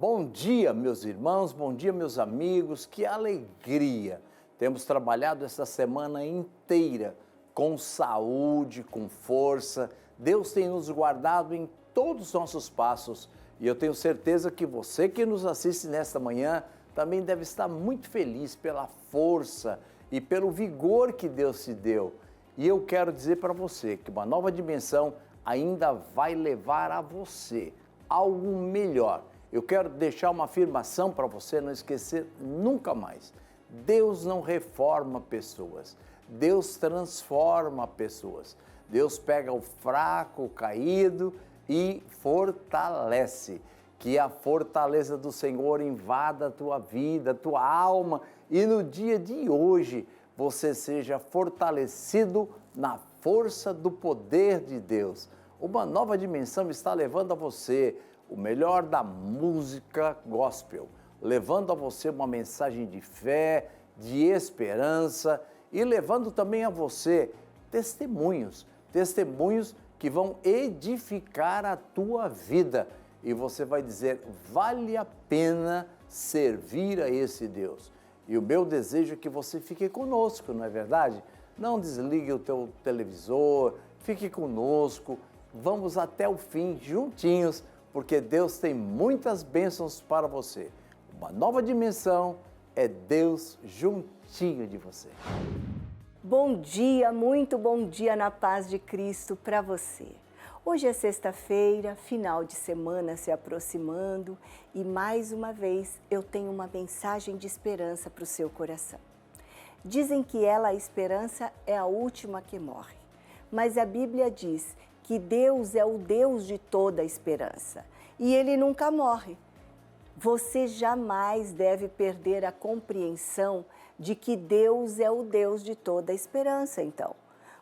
Bom dia, meus irmãos, bom dia, meus amigos, que alegria! Temos trabalhado esta semana inteira com saúde, com força. Deus tem nos guardado em todos os nossos passos e eu tenho certeza que você que nos assiste nesta manhã também deve estar muito feliz pela força e pelo vigor que Deus te deu. E eu quero dizer para você que uma nova dimensão ainda vai levar a você algo melhor. Eu quero deixar uma afirmação para você não esquecer nunca mais. Deus não reforma pessoas, Deus transforma pessoas. Deus pega o fraco, o caído e fortalece. Que a fortaleza do Senhor invada a tua vida, a tua alma e no dia de hoje você seja fortalecido na força do poder de Deus. Uma nova dimensão está levando a você o melhor da música gospel, levando a você uma mensagem de fé, de esperança e levando também a você testemunhos que vão edificar a tua vida. E você vai dizer, vale a pena servir a esse Deus. E o meu desejo é que você fique conosco, não é verdade? Não desligue o teu televisor, fique conosco, vamos até o fim juntinhos, porque Deus tem muitas bênçãos para você. Uma nova dimensão é Deus juntinho de você. Bom dia, muito bom dia na paz de Cristo para você. Hoje é sexta-feira, final de semana se aproximando e mais uma vez eu tenho uma mensagem de esperança para o seu coração. Dizem que a esperança, é a última que morre, mas a Bíblia diz que Deus é o Deus de toda a esperança e Ele nunca morre. Você jamais deve perder a compreensão de que Deus é o Deus de toda a esperança, então.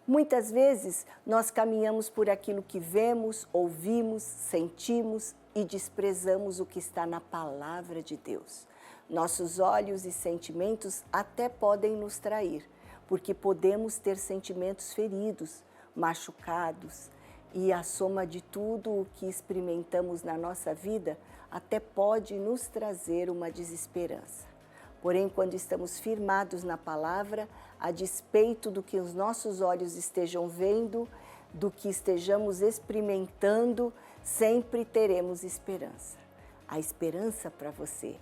Muitas vezes nós caminhamos por aquilo que vemos, ouvimos, sentimos e desprezamos o que está na palavra de Deus. Nossos olhos e sentimentos até podem nos trair, porque podemos ter sentimentos feridos, machucados, e a soma de tudo o que experimentamos na nossa vida até pode nos trazer uma desesperança. Porém, quando estamos firmados na palavra, a despeito do que os nossos olhos estejam vendo, do que estejamos experimentando, sempre teremos esperança. A esperança para você,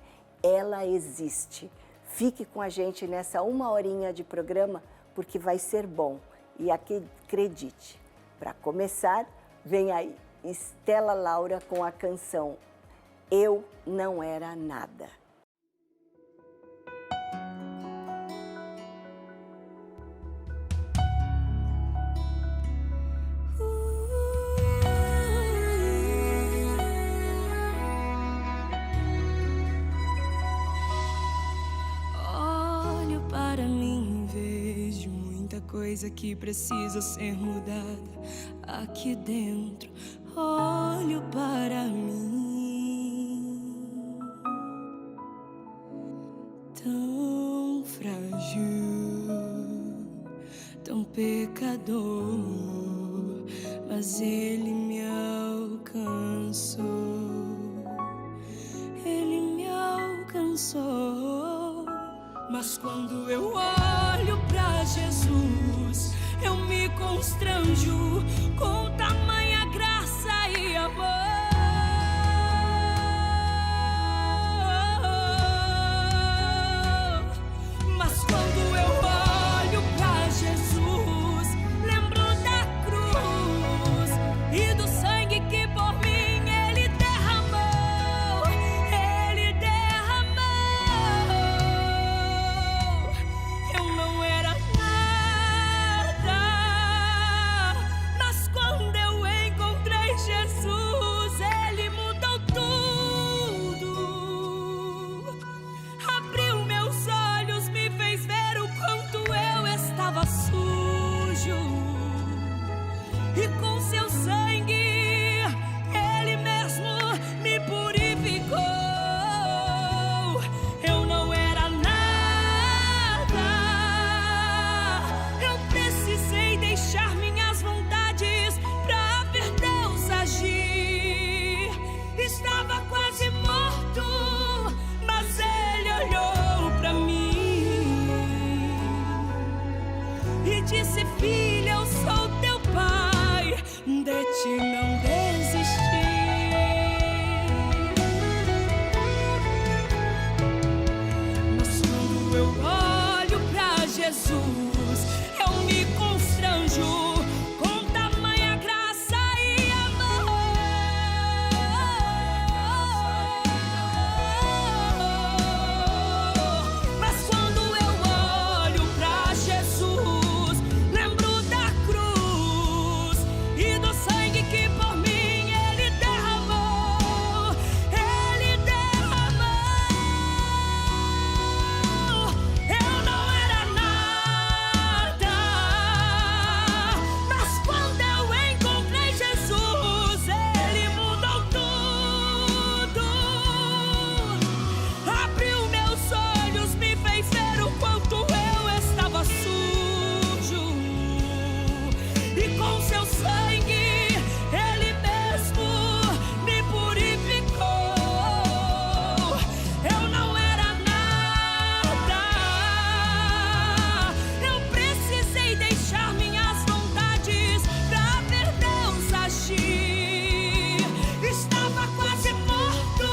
ela existe. Fique com a gente nessa 1 horinha de programa, porque vai ser bom. E acredite, para começar, vem aí Estela Laura com a canção Eu Não Era Nada. Olho para mim, vejo muita coisa que precisa ser mudada aqui dentro. Olho para mim, tão frágil, tão pecador, mas Ele me alcançou. Ele me alcançou. Mas quando eu olho pra Jesus, eu me constranjo com tamanha graça e amor. Mas quando eu olho pra Jesus, lembro da cruz e do sangue que por mim Ele derramou. Ele derramou. Eu não era nada, mas quando eu Jesus, eu me constranjo com tamanha graça e amor. Mas quando eu olho pra Jesus, lembro da cruz e do sangue que por mim Ele derramou. Ele derramou. Eu não era nada, mas quando eu encontrei Jesus, Ele mudou tudo. Abriu meus olhos, me fez ver o quanto eu estava sujo. E com seu sangue, Ele mesmo me purificou. Eu não era nada, eu precisei deixar minhas vontades pra ver Deus agir. Estava quase morto,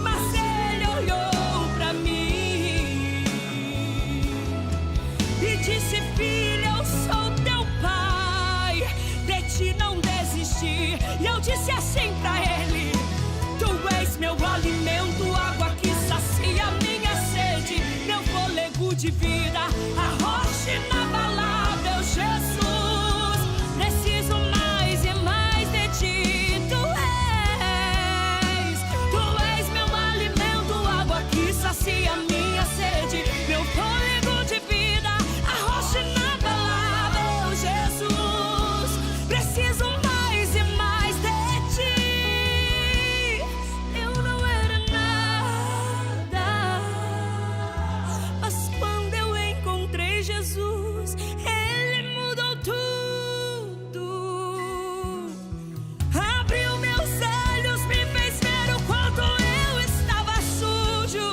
mas Ele olhou pra mim e disse: filha, eu sou teu pai, de ti não desisti. E eu disse assim pra ele: tu és meu alimento, água que sacia minha sede, meu fôlego de vida, a rocha inabalável. Jesus, preciso mais e mais de ti. Tu és meu alimento, água que sacia minha sede, meu fôlego de vida, a rocha inabalável. Jesus, preciso mais e mais de ti. Eu não era nada, mas quando eu encontrei Jesus, Ele mudou tudo. Abriu meus olhos, me fez ver o quanto eu estava sujo.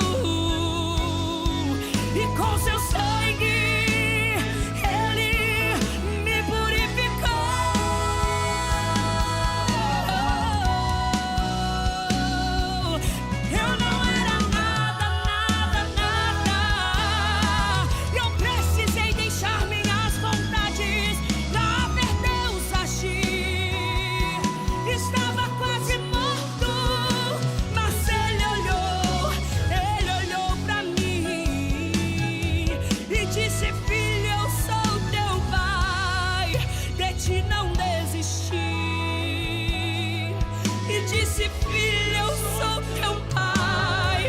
E com seu sangue, Ele me purificou. Eu não era nada, nada, nada. Eu precisei deixar minhas vontades pra ver Deus agir. Estava quase morto, mas Ele olhou pra mim e disse: filho, eu sou teu pai, de ti não desisti. E disse: filho, eu sou teu pai,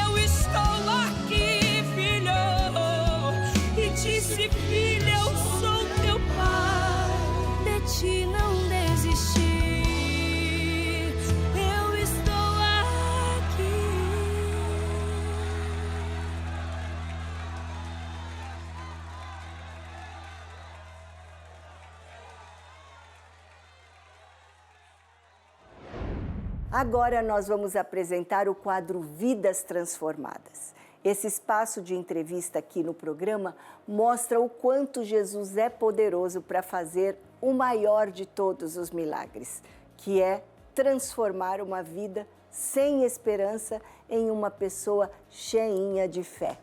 eu estou aqui, filho. E disse: filho, eu sou teu pai, de ti não desisti. Eu estou aqui. Agora nós vamos apresentar o quadro Vidas Transformadas. Esse espaço de entrevista aqui no programa mostra o quanto Jesus é poderoso para fazer o maior de todos os milagres, que é transformar uma vida sem esperança em uma pessoa cheinha de fé.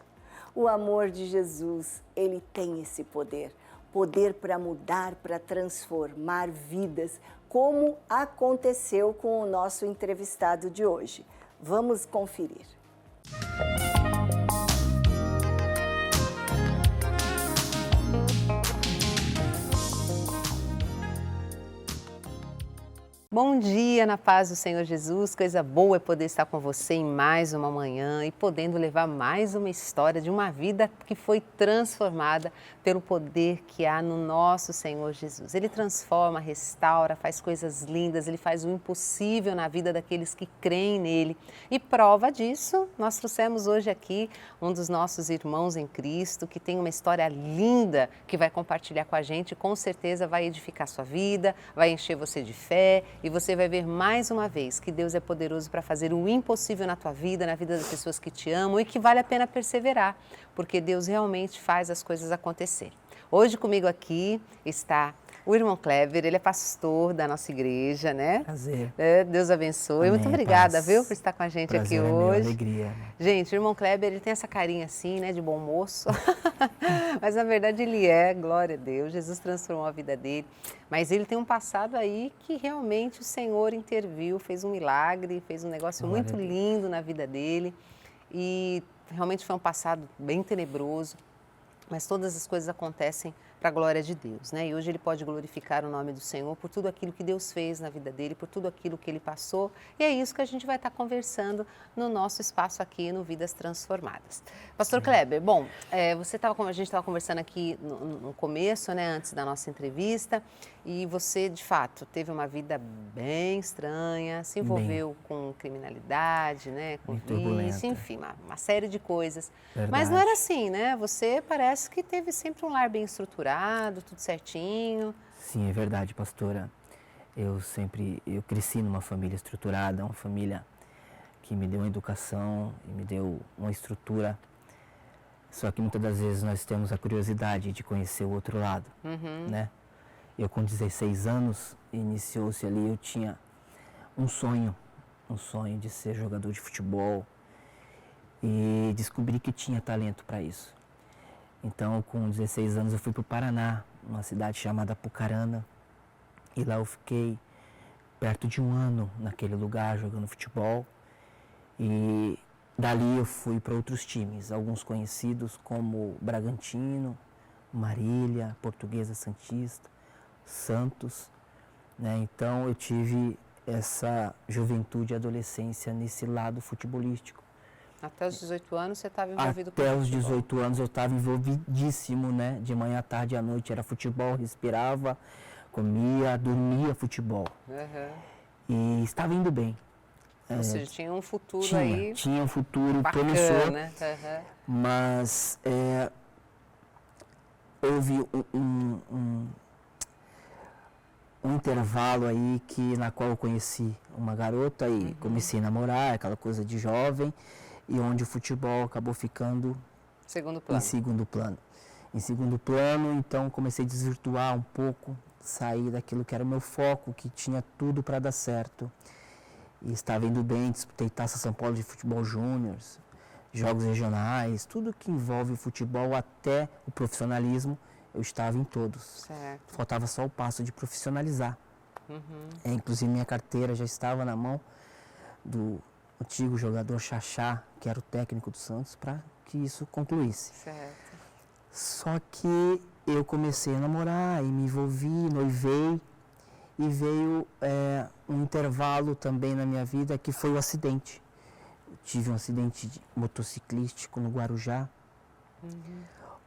O amor de Jesus, ele tem esse poder para mudar, para transformar vidas, como aconteceu com o nosso entrevistado de hoje. Vamos conferir. Bom dia, na paz do Senhor Jesus. Coisa boa é poder estar com você em mais uma manhã e podendo levar mais uma história de uma vida que foi transformada pelo poder que há no nosso Senhor Jesus. Ele transforma, restaura, faz coisas lindas, Ele faz o impossível na vida daqueles que creem nele. E prova disso, nós trouxemos hoje aqui um dos nossos irmãos em Cristo, que tem uma história linda que vai compartilhar com a gente, com certeza vai edificar sua vida, vai encher você de fé. E você vai ver mais uma vez que Deus é poderoso para fazer o impossível na tua vida, na vida das pessoas que te amam e que vale a pena perseverar, porque Deus realmente faz as coisas acontecerem. Hoje comigo aqui está O irmão Kleber, ele é pastor da nossa igreja, né? Prazer. Deus abençoe. Amém, muito obrigada, paz. viu, por estar com a gente Prazer aqui é meu, hoje. alegria. Gente, o irmão Kleber, ele tem essa carinha assim, né, de bom moço. Mas na verdade ele é, glória a Deus. Jesus transformou a vida dele. Mas ele tem um passado aí que realmente o Senhor interviu, fez um milagre, fez um negócio Glória muito a Deus. lindo na vida dele. E realmente foi um passado bem tenebroso. Mas todas as coisas acontecem para a glória de Deus, né? E hoje ele pode glorificar o nome do Senhor por tudo aquilo que Deus fez na vida dele, por tudo aquilo que ele passou. E é isso que a gente vai estar conversando no nosso espaço aqui no Vidas Transformadas. Pastor Kleber, bom, a gente estava conversando aqui no começo, né, antes da nossa entrevista, e você, de fato, teve uma vida bem estranha, se envolveu com criminalidade, né, com vício, turbulenta. enfim, uma série de coisas. Verdade. Mas não era assim, né? Você parece que teve sempre um lar bem estruturado, tudo certinho. Sim, é verdade, pastora. Eu cresci numa família estruturada, uma família que me deu uma educação e me deu uma estrutura. Só que muitas das vezes nós temos a curiosidade de conhecer o outro lado, né? Eu com 16 anos, iniciou-se ali, eu tinha um sonho de ser jogador de futebol e descobri que tinha talento para isso. Então, com 16 anos, eu fui para o Paraná, uma cidade chamada Apucarana, e lá eu fiquei perto de 1 ano naquele lugar jogando futebol. E dali eu fui para outros times, alguns conhecidos como Bragantino, Marília, Portuguesa Santista, Santos, né? Então eu tive essa juventude e adolescência nesse lado futebolístico. Até os 18 anos você estava envolvido com Até os futebol. 18 anos eu estava envolvidíssimo, né? De manhã, à tarde e à noite era futebol, respirava, comia, dormia futebol. Uhum. E estava indo bem. Ou seja, tinha um futuro Tinha, aí tinha um futuro bacana, promissor, né? Uhum. mas houve um intervalo aí na qual eu conheci uma garota e comecei a namorar, aquela coisa de jovem, e onde o futebol acabou ficando Segundo em plano. segundo plano. Em segundo plano, então comecei a desvirtuar um pouco, sair daquilo que era o meu foco, que tinha tudo para dar certo. E estava indo bem, disputei Taça São Paulo de Futebol Júnior, jogos regionais, tudo que envolve o futebol até o profissionalismo, eu estava em todos. Certo. Faltava só o passo de profissionalizar. Inclusive minha carteira já estava na mão do antigo jogador Xaxá, que era o técnico do Santos, para que isso concluísse. Certo. Só que eu comecei a namorar e me envolvi, noivei, e veio um intervalo também na minha vida que foi o acidente. Eu tive um acidente motociclístico no Guarujá,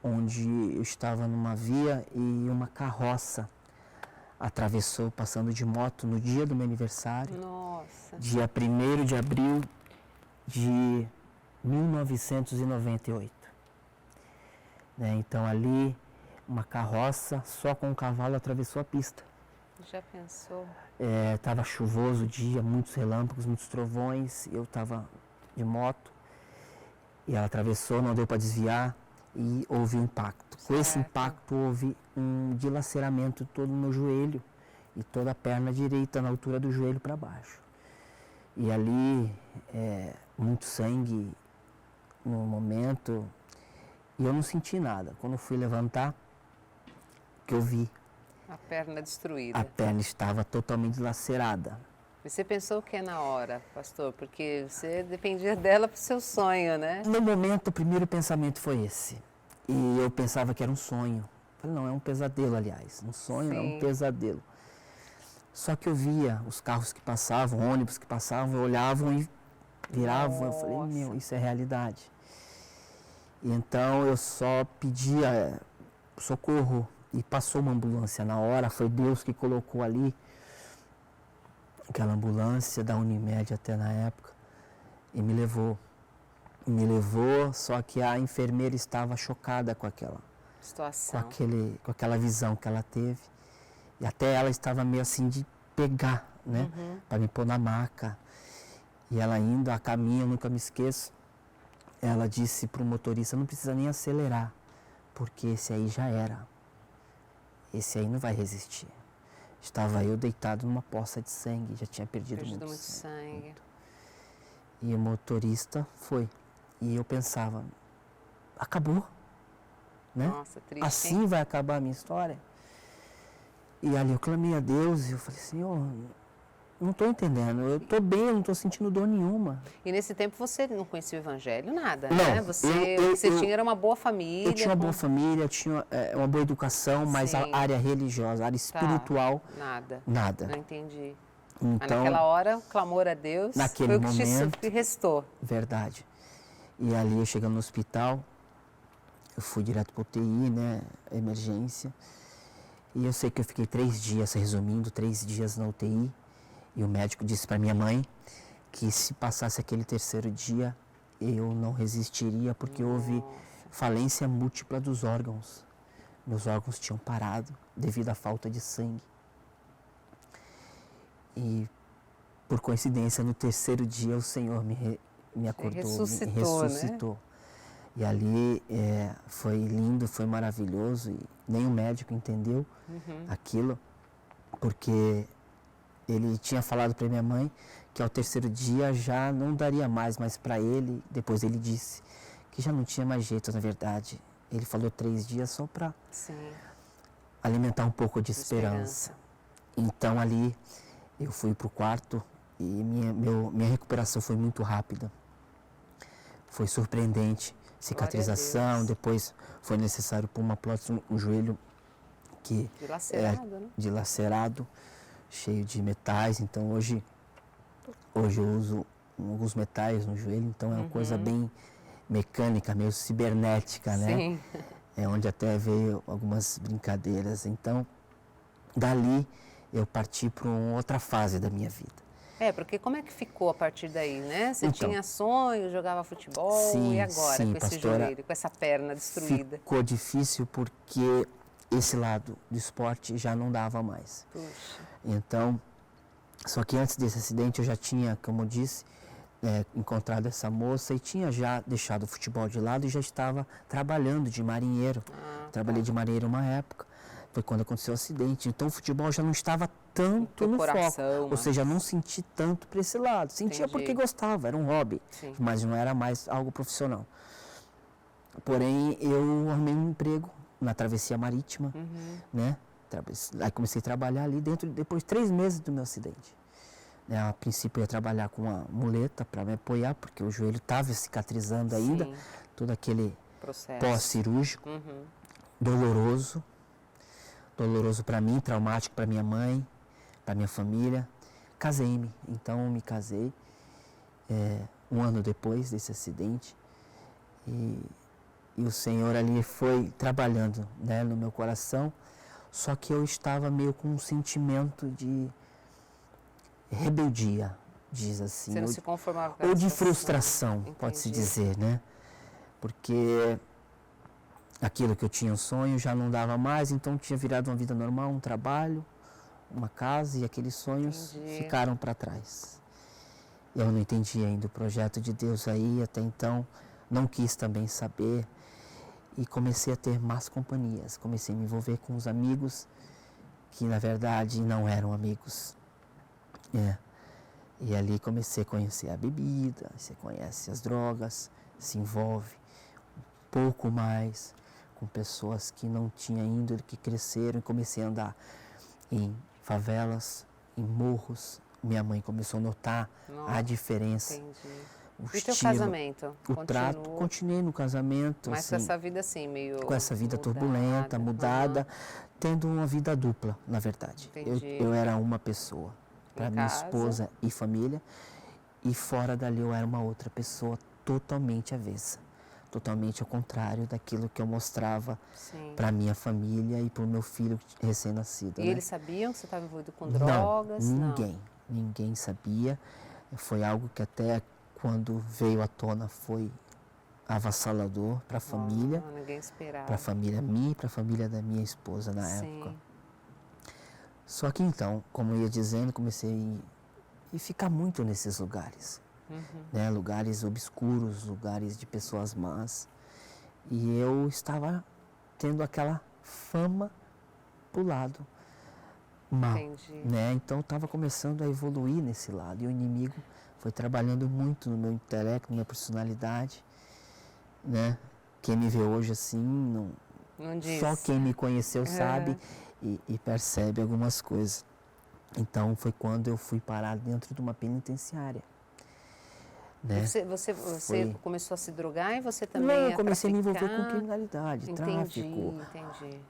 onde eu estava numa via e uma carroça atravessou passando de moto no dia do meu aniversário, Nossa. dia 1º de abril de 1998. Né? Então ali uma carroça só com um cavalo atravessou a pista. Já pensou? Estava chuvoso o dia, muitos relâmpagos, muitos trovões, eu estava de moto e ela atravessou, não deu para desviar e houve um impacto. Com esse impacto houve um dilaceramento todo no meu joelho e toda a perna direita na altura do joelho para baixo. E ali, muito sangue no momento, e eu não senti nada. Quando eu fui levantar, que eu vi, A perna destruída. a perna estava totalmente dilacerada. E você pensou o que na hora, pastor? Porque você dependia dela para o seu sonho, né? No momento, o primeiro pensamento foi esse. E eu pensava que era um sonho. Falei, não, é um pesadelo, aliás. Um sonho é um Sim. pesadelo. Só que eu via os carros que passavam, ônibus que passavam, olhavam e viravam. Eu falei, meu, isso é realidade. E então eu só pedia socorro e passou uma ambulância na hora. Foi Deus que colocou ali aquela ambulância da Unimed até na época e me levou. Me levou, só que a enfermeira estava chocada com Situação. com aquela visão que ela teve. E até ela estava meio assim de pegar, né? Para me pôr na maca. E ela indo a caminho, eu nunca me esqueço, ela disse para o motorista, não precisa nem acelerar, porque esse aí já era. esse aí não vai resistir. Estava eu deitado numa poça de sangue, já tinha perdido muito sangue. E o motorista foi. E eu pensava, acabou, né? Nossa, triste, assim hein? vai acabar a minha história. E ali eu clamei a Deus e eu falei, Senhor, não estou entendendo, eu estou bem, eu não estou sentindo dor nenhuma. E nesse tempo você não conhecia o evangelho, nada, Não, né? Você tinha era uma boa família. Eu tinha uma boa família, eu tinha uma boa educação, mas a Sim. área religiosa, a área espiritual, Nada. nada. Não entendi. Então, Mas naquela hora, o clamor a Deus naquele foi o que momento, te restou. Verdade. E ali, eu chegando no hospital, eu fui direto para o UTI, né, emergência. E eu sei que eu fiquei 3 dias, resumindo, 3 dias na UTI. E o médico disse para minha mãe que se passasse aquele 3º dia, eu não resistiria, porque houve falência múltipla dos órgãos. Meus órgãos tinham parado devido à falta de sangue. E, por coincidência, no 3º dia, o Senhor me acordou, ressuscitou, me ressuscitou. Né? E ali foi lindo, foi maravilhoso. E nem o médico entendeu aquilo, porque ele tinha falado para minha mãe que ao 3º dia já não daria mais, mas para ele, depois ele disse que já não tinha mais jeito, na verdade. Ele falou 3 dias só para alimentar um pouco de esperança. Então ali eu fui para o quarto e minha recuperação foi muito rápida. Foi surpreendente. Cicatrização, depois foi necessário pôr uma prótese no joelho que dilacerado, né? Dilacerado, cheio de metais. Então hoje eu uso alguns metais no joelho, então é uma coisa bem mecânica, meio cibernética, né? Sim. É onde até veio algumas brincadeiras. Então, dali eu parti para uma outra fase da minha vida. Porque como é que ficou a partir daí, né? Você Então, tinha sonho, jogava futebol, e agora com esse joelho, com essa perna destruída? Ficou difícil porque esse lado do esporte já não dava mais. Puxa. Então, só que antes desse acidente eu já tinha, como eu disse, encontrado essa moça e tinha já deixado o futebol de lado e já estava trabalhando de marinheiro. Trabalhei de marinheiro uma época, foi quando aconteceu o acidente. Então o futebol já não estava tanto no foco, ou seja, não senti tanto para esse lado. Sentia porque gostava, era um hobby, mas não era mais algo profissional. Porém, eu arrumei um emprego na travessia marítima, né? Aí comecei a trabalhar ali dentro, depois de 3 meses do meu acidente. A princípio eu ia trabalhar com uma muleta para me apoiar, porque o joelho estava cicatrizando ainda, todo aquele pós-cirúrgico, doloroso para mim, traumático para minha mãe, para minha família. Casei-me, então me casei 1 ano depois desse acidente e o Senhor ali foi trabalhando, né, no meu coração, só que eu estava meio com um sentimento de rebeldia, diz assim. Você não se conformava com ou a de situação. frustração, pode-se dizer, né? Porque aquilo que eu tinha um sonho já não dava mais, então tinha virado uma vida normal, um trabalho, uma casa, e aqueles sonhos ficaram para trás. Eu não entendi ainda o projeto de Deus aí, até então não quis também saber e comecei a ter más companhias, comecei a me envolver com os amigos que na verdade não eram amigos. E ali comecei a conhecer a bebida, você conhece as drogas, se envolve um pouco mais com pessoas que não tinham índole, que cresceram, e comecei a andar em favelas, em morros. Minha mãe começou a notar a diferença. O e estilo, teu casamento? O trato, continuei no casamento. Mas assim, com essa vida assim, meio com essa vida turbulenta, mudada, tendo uma vida dupla, na verdade. Eu era uma pessoa para minha esposa e família, e fora dali eu era uma outra pessoa totalmente avessa, totalmente ao contrário daquilo que eu mostrava para minha família e para o meu filho recém-nascido. E eles sabiam que você estava envolvido com drogas? Ninguém sabia. Foi algo que até quando veio à tona foi avassalador para a família, ninguém esperava. para a família minha e para a família da minha esposa na época. Só que então, como eu ia dizendo, comecei a ficar muito nesses lugares, né? Lugares obscuros, lugares de pessoas más. E eu estava tendo aquela fama para o lado mal. Entendi. Né? Então eu estava começando a evoluir nesse lado. E o inimigo foi trabalhando muito no meu intelecto, na minha personalidade. Né? Quem me vê hoje assim, Não diz. só quem me conheceu sabe e percebe algumas coisas. Então foi quando eu fui parar dentro de uma penitenciária. Né? Você Foi. começou a se drogar e você também Não, a eu comecei a me envolver traficar? com criminalidade, tráfico Entendi.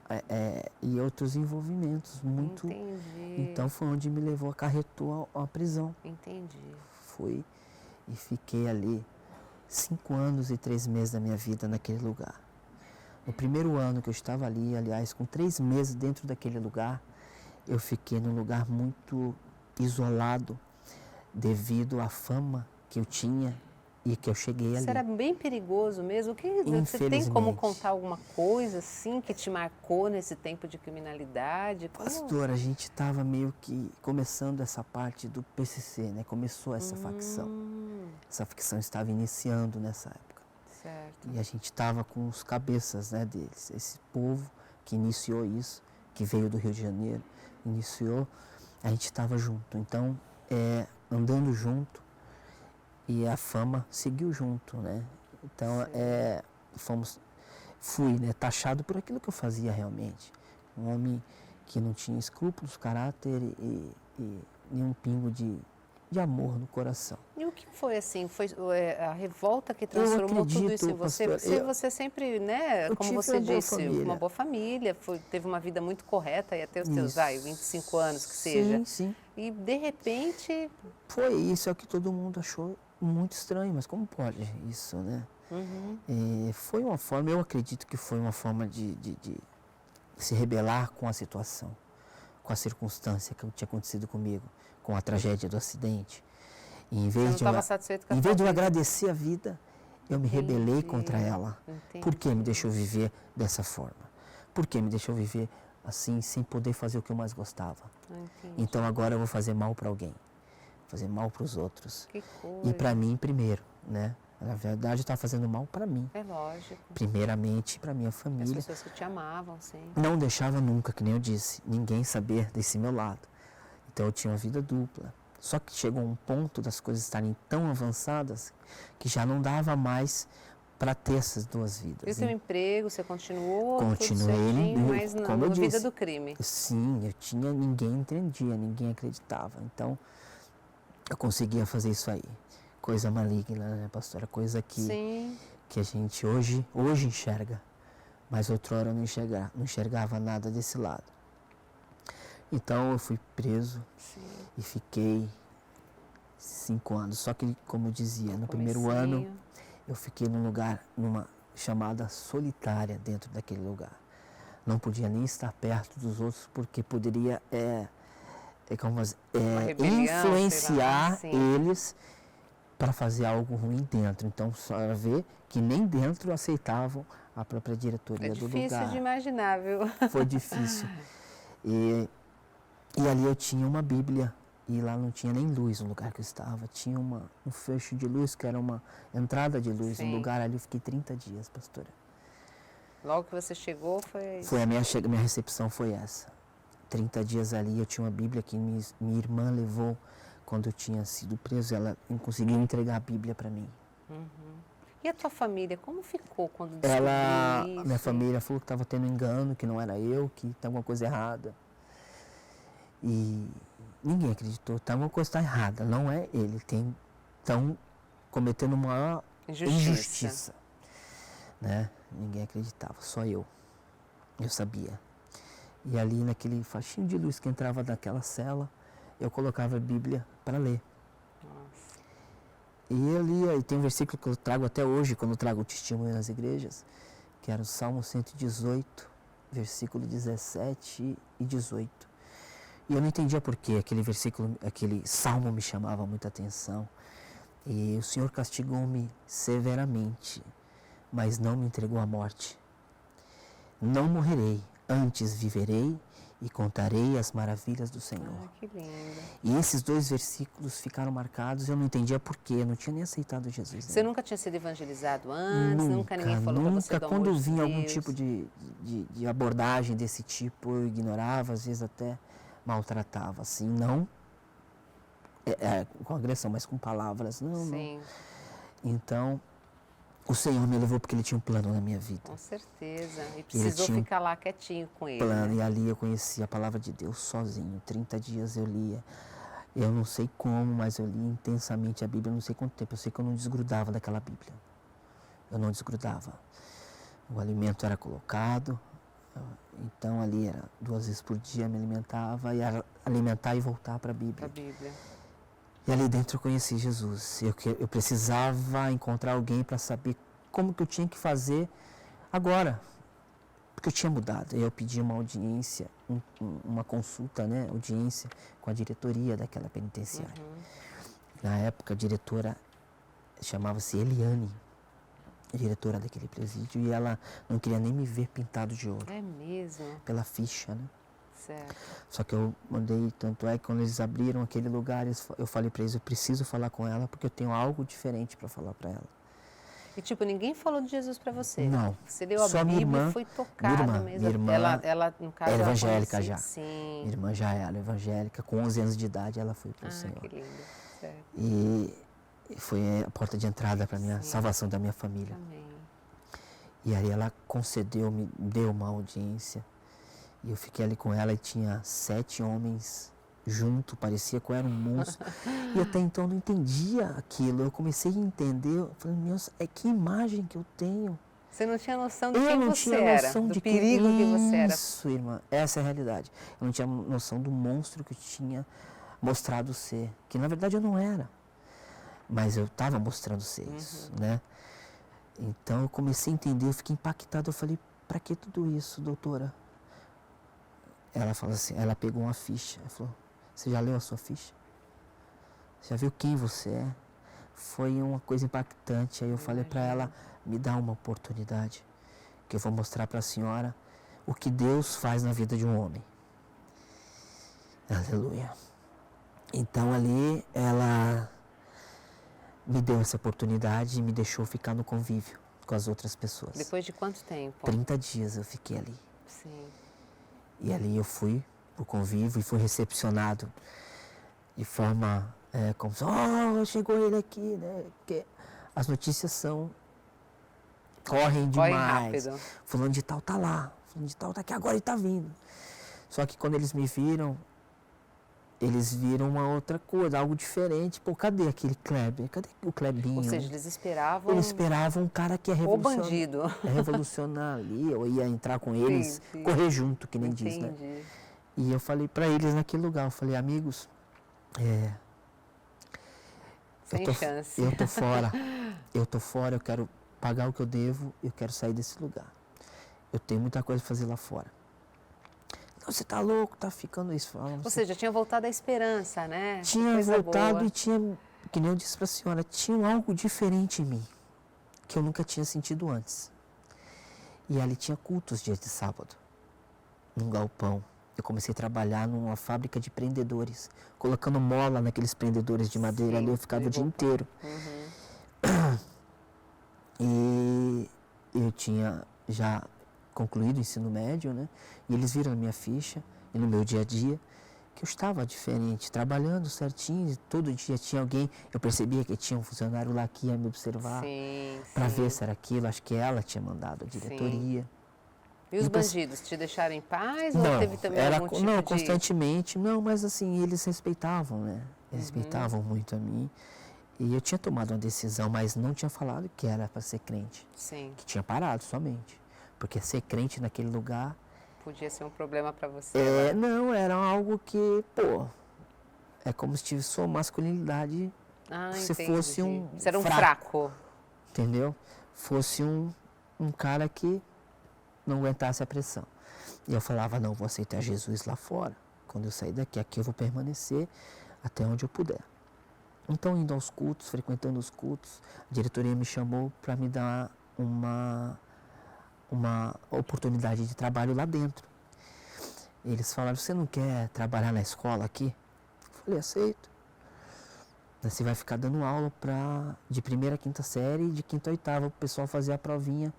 e outros envolvimentos muito. Entendi. Então foi onde me levou, acarretou à prisão. Entendi. Fui e fiquei ali 5 anos e 3 meses da minha vida naquele lugar. No primeiro ano que eu estava ali, aliás, com 3 meses dentro daquele lugar, eu fiquei num lugar muito isolado devido à fama que eu tinha e que eu cheguei ali. Isso era bem perigoso mesmo? Você tem como contar alguma coisa assim que te marcou nesse tempo de criminalidade? Pastor, a gente estava meio que começando essa parte do PCC, né? Começou essa facção. Essa facção estava iniciando nessa época. Certo. E a gente estava com os cabeças, né, deles. Esse povo que iniciou isso, que veio do Rio de Janeiro, iniciou, a gente estava junto. Então, andando junto, e a fama seguiu junto, né? Então, fui, né, taxado por aquilo que eu fazia realmente. Um homem que não tinha escrúpulos, caráter e nenhum pingo de amor no coração. E o que foi assim? Foi a revolta que transformou tudo isso em você? Pastor, você sempre, né, como você disse, uma boa família, teve uma vida muito correta e até os teus 25 anos que seja. Sim. E de repente... Foi isso, é o que todo mundo achou muito estranho, mas como pode isso, né? Foi uma forma, eu acredito que foi uma forma de se rebelar com a situação, com a circunstância que tinha acontecido comigo, com a tragédia do acidente. E em vez de eu agradecer a vida, eu me rebelei contra ela. Por que me deixou viver dessa forma? Por que me deixou viver assim, sem poder fazer o que eu mais gostava? Então agora eu vou fazer mal para alguém, fazer mal para os outros. Que coisa. E para mim primeiro, né? Na verdade, eu estava fazendo mal para mim. É lógico. Primeiramente para minha família. As pessoas que te amavam, sim. Não deixava nunca, que nem eu disse, ninguém saber desse meu lado. Então eu tinha uma vida dupla. Só que chegou um ponto das coisas estarem tão avançadas que já não dava mais para ter essas duas vidas. E o seu emprego, você continuou? Continuei, mas como eu na vida disse, do crime. Sim, ninguém entendia, ninguém acreditava. Então, eu conseguia fazer isso aí. Coisa maligna, né, pastora? Coisa que a gente hoje enxerga, mas outrora não enxergava nada desse lado. Então, eu fui preso e fiquei 5 anos. Só que, como eu dizia, no primeiro ano, eu fiquei numa chamada solitária dentro daquele lugar. Não podia nem estar perto dos outros, porque poderia influenciar eles para fazer algo ruim dentro. Então, só ver que nem dentro aceitavam a própria diretoria do lugar. É difícil de imaginar, viu? Foi difícil. E ali eu tinha uma Bíblia, e lá não tinha nem luz no lugar que eu estava. Tinha um fecho de luz, que era uma entrada de luz. No lugar ali eu fiquei 30 dias, pastora. Logo que você chegou, foi... Foi minha recepção foi essa. 30 dias ali, eu tinha uma Bíblia que minha irmã levou quando eu tinha sido preso. Ela conseguiu entregar a Bíblia para mim. E a tua família, como ficou quando descobriu isso? Minha família falou que estava tendo engano, que não era eu, que tem alguma coisa errada. E ninguém acreditou, alguma coisa está errada, não é ele. Estão cometendo uma injustiça. Né? Ninguém acreditava, só eu. Eu sabia. E ali naquele faixinho de luz que entrava naquela cela, eu colocava a Bíblia para ler. Nossa. E eu lia, e tem um versículo que eu trago até hoje, quando eu trago o testemunho nas igrejas, que era o Salmo 118, versículo 17 e 18. E eu não entendia por que aquele salmo me chamava muita atenção. E o Senhor castigou-me severamente, mas não me entregou à morte. Não morrerei, antes viverei e contarei as maravilhas do Senhor. Que lindo. E esses 2 versículos ficaram marcados, eu não entendia porquê, eu não tinha nem aceitado Jesus. Você nunca tinha sido evangelizado antes? Nunca ninguém falou para você do amor Quando de vinha algum Deus? tipo de abordagem desse tipo, eu ignorava, às vezes até maltratava, assim, não com agressão, mas com palavras, não. Sim, Então, o Senhor me levou porque Ele tinha um plano na minha vida. com certeza. E precisou tinha um ficar lá quietinho com ele. Plano, Né? e ali eu conheci a palavra de Deus sozinho. 30 dias eu lia. Eu não sei como, mas eu li intensamente a Bíblia, eu não sei quanto tempo. Eu sei que eu não desgrudava daquela Bíblia. Eu não desgrudava. O alimento era colocado, então ali era 2 vezes por dia me alimentava, e era alimentar e voltar para a Bíblia. E ali dentro eu conheci Jesus. Eu precisava encontrar alguém para saber como que eu tinha que fazer agora. Porque eu tinha mudado. Eu pedi uma audiência, uma consulta, né? Audiência com a diretoria daquela penitenciária. Na época a diretora chamava-se Eliane, a diretora daquele presídio, e ela não queria nem me ver pintado de ouro. É mesmo? Pela ficha, né? Certo. Só que eu mandei, tanto é que quando eles abriram aquele lugar, eu falei para eles, eu preciso falar com ela porque eu tenho algo diferente para falar para ela. E tipo, ninguém falou de Jesus para você? Não. Você deu a Só Bíblia minha irmã, e foi tocada mesmo. minha irmã ela no caso, era ela evangélica conhecia- já. Sim. Minha irmã já era evangélica, com 11 anos de idade ela foi para o Senhor. Que lindo. Certo. E foi a porta de entrada para a minha salvação da minha família. Amém. E aí ela concedeu, me deu uma audiência. E eu fiquei ali com ela e tinha 7 homens junto, parecia que eu era um monstro. E até então eu não entendia aquilo. Eu comecei a entender, eu falei, meu, que imagem que eu tenho. Você não tinha noção de Eu quem não você tinha era, noção do de perigo que você era. Isso, irmã, essa é a realidade. Eu não tinha noção do monstro que eu tinha mostrado ser, que na verdade eu não era. Mas eu estava mostrando ser isso, né? Então eu comecei a entender, eu fiquei impactado, eu falei, para que tudo isso, doutora? Ela falou assim, ela pegou uma ficha, ela falou, você já leu a sua ficha? Você já viu quem você é? Foi uma coisa impactante. Aí eu falei para ela, me dá uma oportunidade, que eu vou mostrar para a senhora o que Deus faz na vida de um homem. Aleluia. Então ali ela me deu essa oportunidade e me deixou ficar no convívio com as outras pessoas. Depois de quanto tempo? 30 dias eu fiquei ali. Sim. E ali eu fui pro convívio e fui recepcionado de forma como se, chegou ele aqui, né? Porque as notícias correm demais. rápido. Fulano de tal tá lá, fulano de tal tá aqui, agora ele tá vindo. Só que quando eles me viram, eles viram uma outra coisa, algo diferente. Pô, cadê aquele Kleber? Cadê o Klebinho? Ou seja, eles esperavam Eles esperavam um cara que ia o revolucionar. bandido. Revolucionar ali, eu ia entrar com eles, Entendi. correr junto, que nem diz, né? Entendi. E eu falei pra eles naquele lugar, eu falei, amigos, Sem chance. eu tô fora, eu quero pagar o que eu devo, eu quero sair desse lugar. Eu tenho muita coisa pra fazer lá fora. Não, você tá louco, tá ficando isso. Ou seja, tinha voltado a esperança, né? Que Tinha coisa voltado boa. e tinha, que nem eu disse pra senhora, tinha algo diferente em mim, que eu nunca tinha sentido antes. E ali tinha cultos dias de sábado, num galpão. Eu comecei a trabalhar numa fábrica de prendedores, colocando mola naqueles prendedores de madeira. Sim, Ali eu ficava o dia roupa. inteiro. E eu tinha já concluído o ensino médio, né? E eles viram na minha ficha e no meu dia a dia que eu estava diferente, trabalhando certinho. Todo dia tinha alguém, eu percebia que tinha um funcionário lá que ia me observar para ver se era aquilo. Acho que ela tinha mandado a diretoria. E os Eu pense- bandidos te deixaram em paz ou Não, teve também era algum tipo não, de... constantemente, não, mas assim, eles respeitavam, né? Eles respeitavam muito a mim. E eu tinha tomado uma decisão, mas não tinha falado que era para ser crente, Sim, que tinha parado somente. Porque ser crente naquele lugar, podia ser um problema para você. não, era algo que, pô, é como se tivesse sua masculinidade, se entendi. fosse um Você era um fraco. entendeu? Fosse um cara que não aguentasse a pressão. E eu falava, não, vou aceitar Jesus lá fora. Quando eu sair daqui, aqui eu vou permanecer até onde eu puder. Então, indo aos cultos, frequentando os cultos, a diretoria me chamou para me dar uma oportunidade de trabalho lá dentro. Eles falaram, você não quer trabalhar na escola aqui? Eu falei, aceito. Você vai ficar dando aula de 1ª a 5ª série e de 5ª a 8ª, para o pessoal fazer a provinha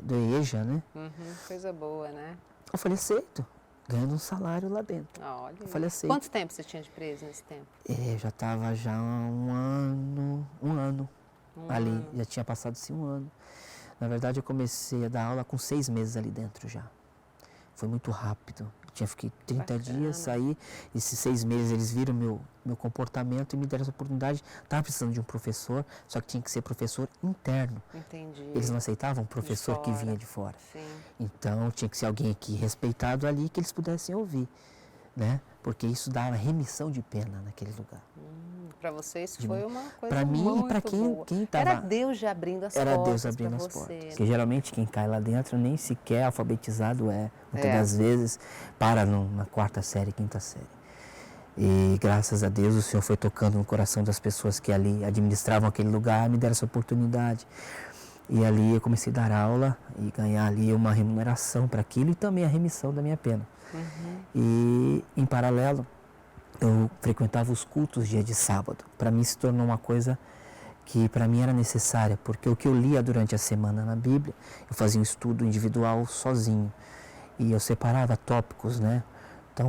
do EJA, né? Coisa boa, né? Eu falei, aceito. Ganhando um salário lá dentro. Olha. Eu falei, aceito. Quanto tempo você tinha de preso nesse tempo? Eu já estava já um ano ali. Já tinha passado-se um ano. Na verdade, eu comecei a dar aula com 6 meses ali dentro já. Foi muito rápido. Fiquei 30 dias, saí. Esses 6 meses eles viram meu comportamento e me deram essa oportunidade. Estava precisando de um professor, só que tinha que ser professor interno. Entendi. Eles não aceitavam um professor que vinha de fora. Sim. Então tinha que ser alguém aqui respeitado ali que eles pudessem ouvir, né? Porque isso dava remissão de pena naquele lugar. Para você isso foi uma coisa para mim muito e para quem estava. Era Deus já abrindo as portas. Era Deus abrindo as portas. Porque geralmente quem cai lá dentro nem sequer alfabetizado é. Muitas das vezes para na 4ª série, 5ª série. E graças a Deus o Senhor foi tocando no coração das pessoas que ali administravam aquele lugar, me deram essa oportunidade. E ali eu comecei a dar aula e ganhar ali uma remuneração para aquilo e também a remissão da minha pena. E em paralelo eu frequentava os cultos dia de sábado. Para mim se tornou uma coisa que para mim era necessária, porque o que eu lia durante a semana na Bíblia, eu fazia um estudo individual sozinho e eu separava tópicos, né? Então,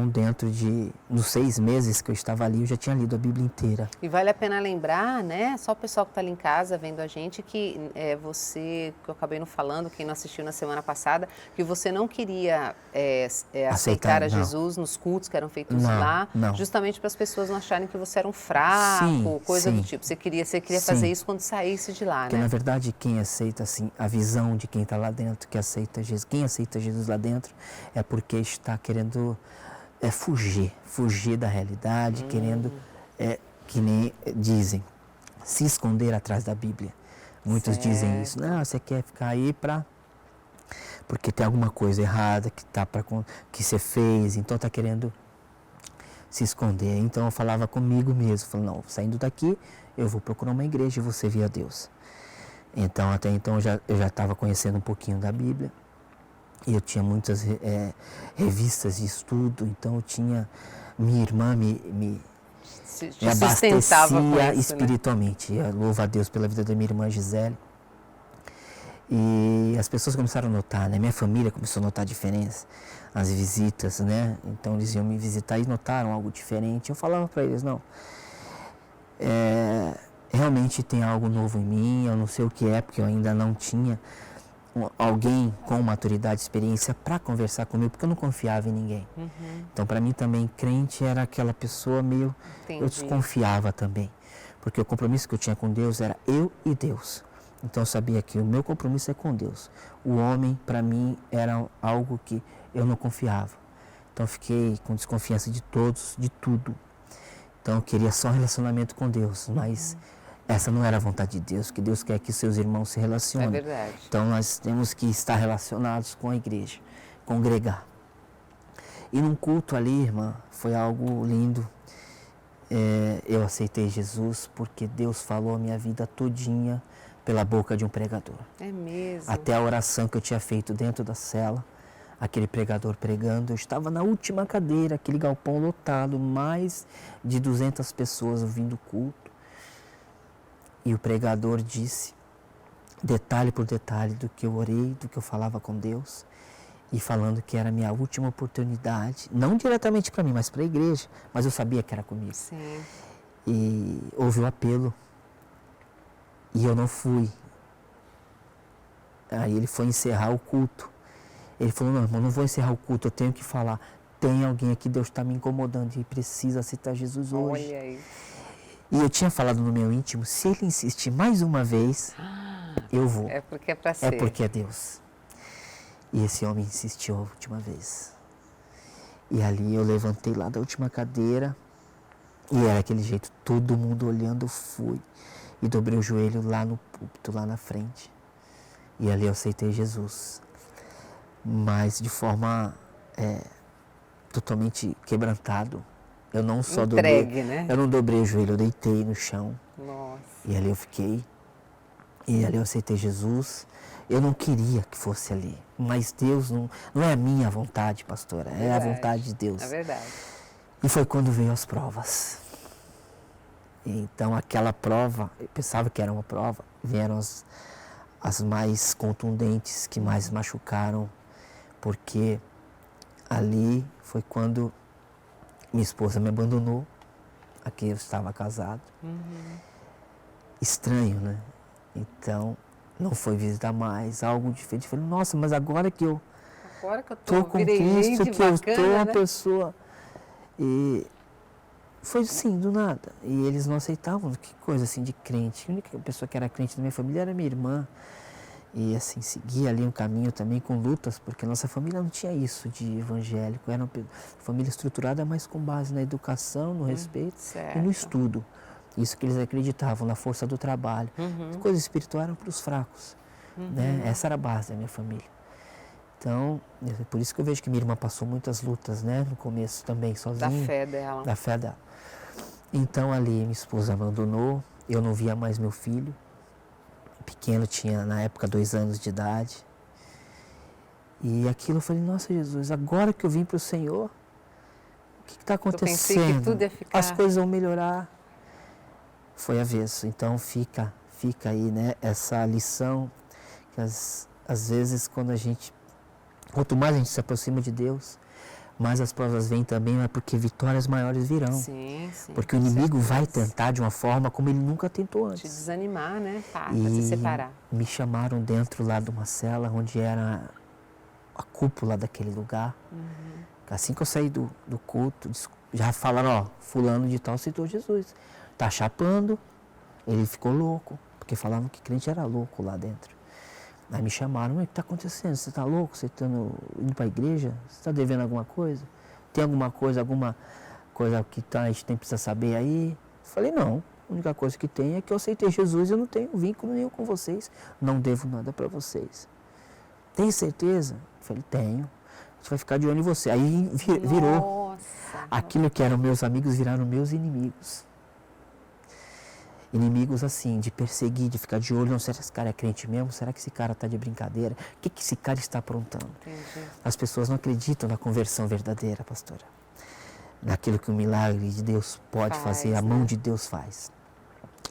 nos 6 meses que eu estava ali, eu já tinha lido a Bíblia inteira. E vale a pena lembrar, né, só o pessoal que está ali em casa vendo a gente, que você, que eu acabei não falando, quem não assistiu na semana passada, que você não queria aceitar a Jesus nos cultos que eram feitos lá, justamente para as pessoas não acharem que você era um fraco, coisa do tipo. Você queria fazer isso quando saísse de lá, porque, né? na verdade, quem aceita, assim, a visão de quem está lá dentro, que aceita Jesus, quem aceita Jesus lá dentro, é porque está querendo... fugir da realidade, querendo, que nem dizem, se esconder atrás da Bíblia. Muitos dizem isso. Não, você quer ficar aí porque tem alguma coisa errada que você fez, então está querendo se esconder. Então eu falava comigo mesmo, falando, não, saindo daqui, eu vou procurar uma igreja e vou servir a Deus. Então, até então, eu já estava conhecendo um pouquinho da Bíblia. E eu tinha muitas revistas de estudo, então eu tinha... Minha irmã me abastecia espiritualmente. Né? Eu louvo a Deus pela vida da minha irmã Gisele. E as pessoas começaram a notar, né? Minha família começou a notar a diferença. As visitas, né? Então eles iam me visitar e notaram algo diferente. Eu falava para eles, não... realmente tem algo novo em mim, eu não sei o que é, porque eu ainda não tinha... alguém com maturidade, experiência para conversar comigo, porque eu não confiava em ninguém. Então, para mim também, crente era aquela pessoa meio... Eu desconfiava também, porque o compromisso que eu tinha com Deus era eu e Deus. Então, eu sabia que o meu compromisso é com Deus. O homem, para mim, era algo que eu não confiava. Então, eu fiquei com desconfiança de todos, de tudo. Então, eu queria só um relacionamento com Deus, mas... Essa não era a vontade de Deus, que Deus quer que seus irmãos se relacionem. É verdade. Então nós temos que estar relacionados com a igreja, congregar. E num culto ali, irmã, foi algo lindo. Eu aceitei Jesus porque Deus falou a minha vida todinha pela boca de um pregador. É mesmo? Até a oração que eu tinha feito dentro da cela, aquele pregador pregando, eu estava na última cadeira, aquele galpão lotado, mais de 200 pessoas ouvindo o culto. E o pregador disse, detalhe por detalhe, do que eu orei, do que eu falava com Deus, e falando que era a minha última oportunidade, não diretamente para mim, mas para a igreja, mas eu sabia que era comigo. Sim. E houve o apelo, e eu não fui. Aí ele foi encerrar o culto. Ele falou, não, irmão, não vou encerrar o culto, eu tenho que falar. Tem alguém aqui, Deus está me incomodando e precisa aceitar Jesus hoje. Olha aí. E eu tinha falado no meu íntimo, se ele insistir mais uma vez, eu vou. É porque é para ser. É porque é Deus. E esse homem insistiu a última vez. E ali eu levantei lá da última cadeira, e era aquele jeito, todo mundo olhando, eu fui. E dobrei o joelho lá no púlpito, lá na frente. E ali eu aceitei Jesus. Mas de forma totalmente quebrantado. Eu não só dobrei, né? Eu não dobrei o joelho, eu deitei no chão. Nossa. E ali eu fiquei. E ali eu aceitei Jesus. Eu não queria que fosse ali, mas Deus não é a minha vontade, pastora, é a vontade de Deus. É verdade. E foi quando veio as provas. Então aquela prova, eu pensava que era uma prova, vieram as mais contundentes, que mais machucaram, porque ali foi quando minha esposa me abandonou, aqui eu estava casado. Estranho, né? Então, não foi visitar mais, algo diferente. Eu falei, nossa, mas agora que eu estou com Cristo, que eu estou uma pessoa... E foi assim, do nada. E eles não aceitavam, que coisa assim de crente. A única pessoa que era crente da minha família era minha irmã. E assim, seguia ali um caminho também com lutas, porque nossa família não tinha isso de evangélico. Era uma família estruturada, mas com base na educação, no respeito e no estudo. Isso que eles acreditavam, na força do trabalho. As coisas espirituais eram para os fracos. Né? Essa era a base da minha família. Então, é por isso que eu vejo que minha irmã passou muitas lutas, né? No começo também, sozinha. Da fé dela. Da fé dela. Então, ali, minha esposa abandonou, eu não via mais meu filho. Pequeno, tinha na época 2 anos de idade. E aquilo eu falei, nossa Jesus, agora que eu vim para o Senhor, o que está acontecendo? Eu pensei que tudo ia ficar... As coisas vão melhorar. Foi avesso. Então fica aí, né, essa lição, que às vezes quanto mais a gente se aproxima de Deus, mais as provas vêm também, mas porque vitórias maiores virão. Sim, porque o inimigo vai tentar de uma forma como ele nunca tentou antes. Te desanimar, né? Para se separar. Me chamaram dentro lá de uma cela, onde era a cúpula daquele lugar. Assim que eu saí do culto, já falaram, ó, fulano de tal aceitou Jesus. Tá chapando, ele ficou louco, porque falavam que crente era louco lá dentro. Aí me chamaram, o que está acontecendo? Você está louco? Você está indo para a igreja? Você está devendo alguma coisa? Tem alguma coisa que a gente precisa saber aí? Eu falei, não, a única coisa que tem é que eu aceitei Jesus e eu não tenho vínculo nenhum com vocês, não devo nada para vocês. Tem certeza? Eu falei, tenho. A gente vai ficar de olho em você. Aí virou. Nossa. Aquilo que eram meus amigos viraram meus inimigos. Inimigos assim, de perseguir, de ficar de olho, não, será que esse cara é crente mesmo? Será que esse cara está de brincadeira? O que esse cara está aprontando? Entendi. As pessoas não acreditam na conversão verdadeira, pastora. Naquilo que o milagre de Deus pode fazer, a mão de Deus faz.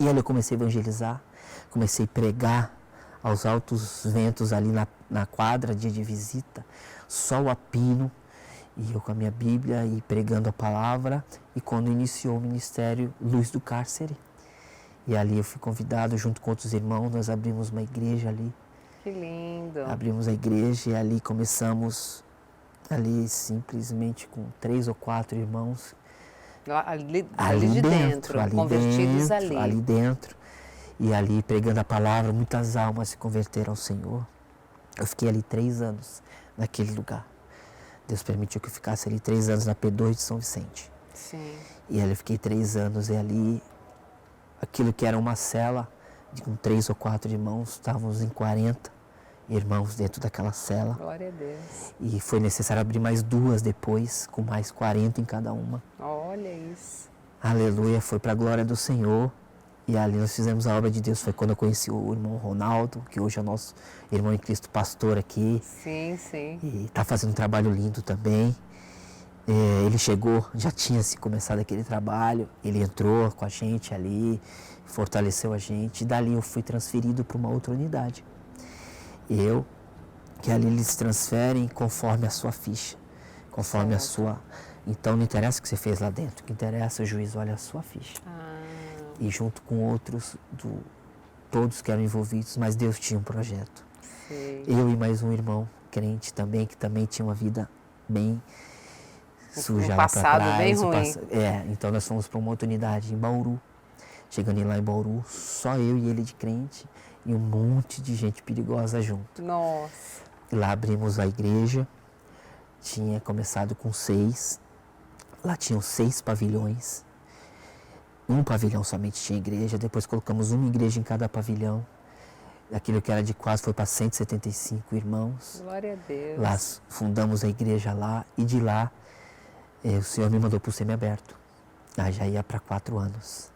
E aí eu comecei a evangelizar, comecei a pregar aos altos ventos ali na quadra, dia de visita, sol a pino, e eu com a minha Bíblia e pregando a palavra, e quando iniciou o ministério Luz do Cárcere, e ali eu fui convidado, junto com outros irmãos, nós abrimos uma igreja ali. Que lindo! Abrimos a igreja e ali começamos, ali simplesmente com 3 ou 4 irmãos. Ali de dentro, convertidos ali. Ali dentro. E ali pregando a palavra, muitas almas se converteram ao Senhor. Eu fiquei ali 3 anos, naquele lugar. Deus permitiu que eu ficasse ali 3 anos na P2 de São Vicente. Sim. E ali eu fiquei 3 anos e ali... Aquilo que era uma cela, com 3 ou 4 irmãos, estávamos em 40 irmãos dentro daquela cela. Glória a Deus. E foi necessário abrir mais 2 depois, com mais 40 em cada uma. Olha isso. Aleluia, foi para a glória do Senhor. E ali nós fizemos a obra de Deus. Foi quando eu conheci o irmão Ronaldo, que hoje é o nosso irmão em Cristo, pastor aqui. Sim, sim. E está fazendo um trabalho lindo também. Ele chegou, já tinha começado aquele trabalho, ele entrou com a gente ali, fortaleceu a gente, e dali eu fui transferido para uma outra unidade. Que ali eles transferem conforme a sua ficha, conforme a sua... Então não interessa o que você fez lá dentro, o que interessa, o juiz olha a sua ficha. E junto com outros, todos que eram envolvidos, mas Deus tinha um projeto. Sim. Eu e mais um irmão crente também, que também tinha uma vida bem... suja lá para trás. Bem ruim. Então nós fomos para uma outra unidade em Bauru. Chegando lá em Bauru, só eu e ele de crente e um monte de gente perigosa junto. Nossa. Lá abrimos a igreja, tinha começado com 6, lá tinham 6 pavilhões. Um pavilhão somente tinha igreja, depois colocamos uma igreja em cada pavilhão. Aquilo que era de quase foi para 175 irmãos. Glória a Deus. Lá fundamos a igreja lá e de lá o Senhor me mandou para o semiaberto. Já ia para 4 anos.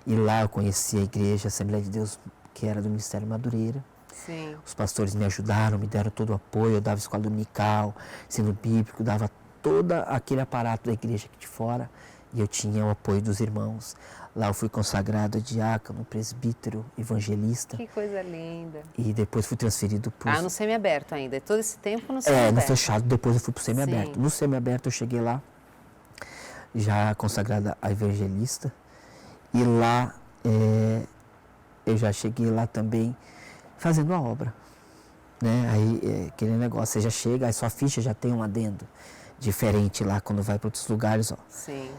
E lá eu conheci a igreja, a Assembleia de Deus, que era do Ministério Madureira. Sim. Os pastores me ajudaram, me deram todo o apoio, eu dava escola dominical, ensino bíblico, dava todo aquele aparato da igreja aqui de fora e eu tinha o apoio dos irmãos. Lá eu fui consagrado a diácono, presbítero, evangelista. Que coisa linda. E depois fui transferido para no semiaberto ainda. Todo esse tempo no no semiaberto. fechado, depois eu fui para o semiaberto. Sim. No semiaberto eu cheguei lá, já consagrada a evangelista, e lá eu já cheguei lá também fazendo a obra, né? Aí aquele negócio, você já chega, aí sua ficha já tem um adendo diferente lá quando vai para outros lugares, ó. Sim.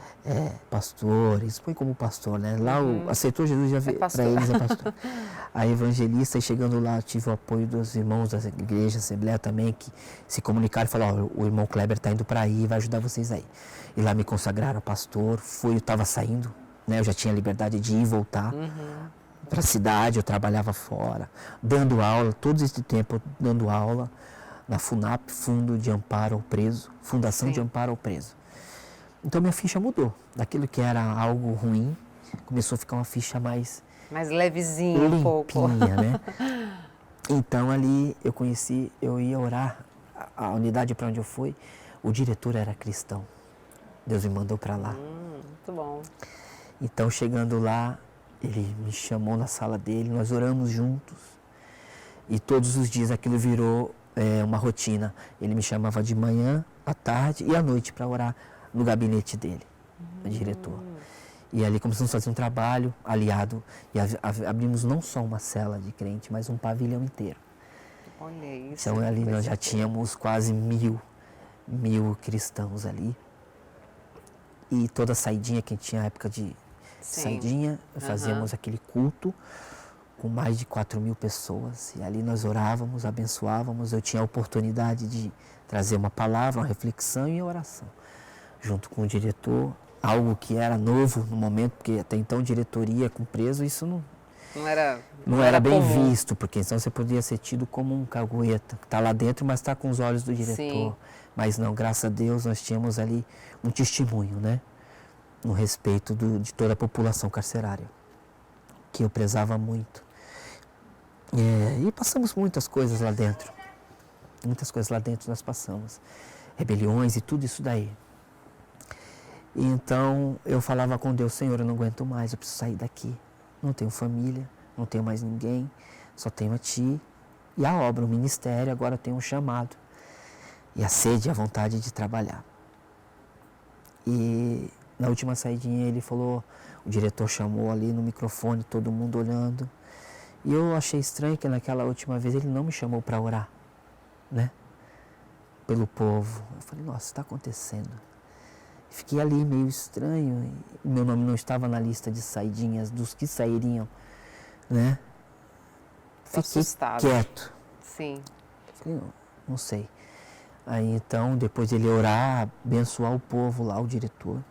Pastores, põe como pastor, né? Lá aceitou Jesus, já vê, para eles é pastor. A evangelista, e chegando lá, eu tive o apoio dos irmãos da igreja, Assembleia também, que se comunicaram e falaram, ó, o irmão Kleber está indo para aí, vai ajudar vocês aí. E lá me consagraram pastor, eu estava saindo, né? Eu já tinha liberdade de ir e voltar para a cidade, eu trabalhava fora, dando aula, todo esse tempo dando aula, na FUNAP, Fundo de Amparo ao Preso, Fundação Sim. de Amparo ao Preso. Então minha ficha mudou, daquilo que era algo ruim, começou a ficar uma ficha mais levezinha um pouco. né? Então ali eu ia orar, a unidade para onde eu fui, o diretor era cristão, Deus me mandou para lá. Muito bom. Então chegando lá, ele me chamou na sala dele, nós oramos juntos e todos os dias aquilo virou uma rotina. Ele me chamava de manhã, à tarde e à noite para orar no gabinete dele, o diretor. E ali começamos a fazer um trabalho aliado e abrimos não só uma cela de crente, mas um pavilhão inteiro. Olha isso. Então ali nós já tínhamos quase mil cristãos ali. E toda saidinha, que tinha época de saidinha, fazíamos aquele culto com mais de 4.000 pessoas. E ali nós orávamos, abençoávamos. Eu tinha a oportunidade de trazer uma palavra, uma reflexão e oração. Junto com o diretor, algo que era novo no momento, porque até então diretoria com preso, isso não era bem comum. visto, porque então você podia ser tido como um cagueta, que está lá dentro, mas está com os olhos do diretor. Sim. Mas não, graças a Deus, nós tínhamos ali um testemunho, né? No respeito de toda a população carcerária, que eu prezava muito. E passamos muitas coisas lá dentro. Muitas coisas lá dentro nós passamos. Rebeliões e tudo isso daí. E então eu falava com Deus, Senhor, eu não aguento mais, eu preciso sair daqui. Não tenho família, não tenho mais ninguém, só tenho a Ti. E a obra, o ministério, agora tem um chamado. E a sede e a vontade de trabalhar. E na última saidinha ele falou, o diretor chamou ali no microfone, todo mundo olhando. E eu achei estranho que naquela última vez ele não me chamou para orar, né? Pelo povo. Eu falei, nossa, está acontecendo. Fiquei ali meio estranho, meu nome não estava na lista de saidinhas dos que sairiam, né? Fiquei assustado. quieto. Sim. Falei, não sei. Aí então, depois ele orar, abençoar o povo lá, o diretor,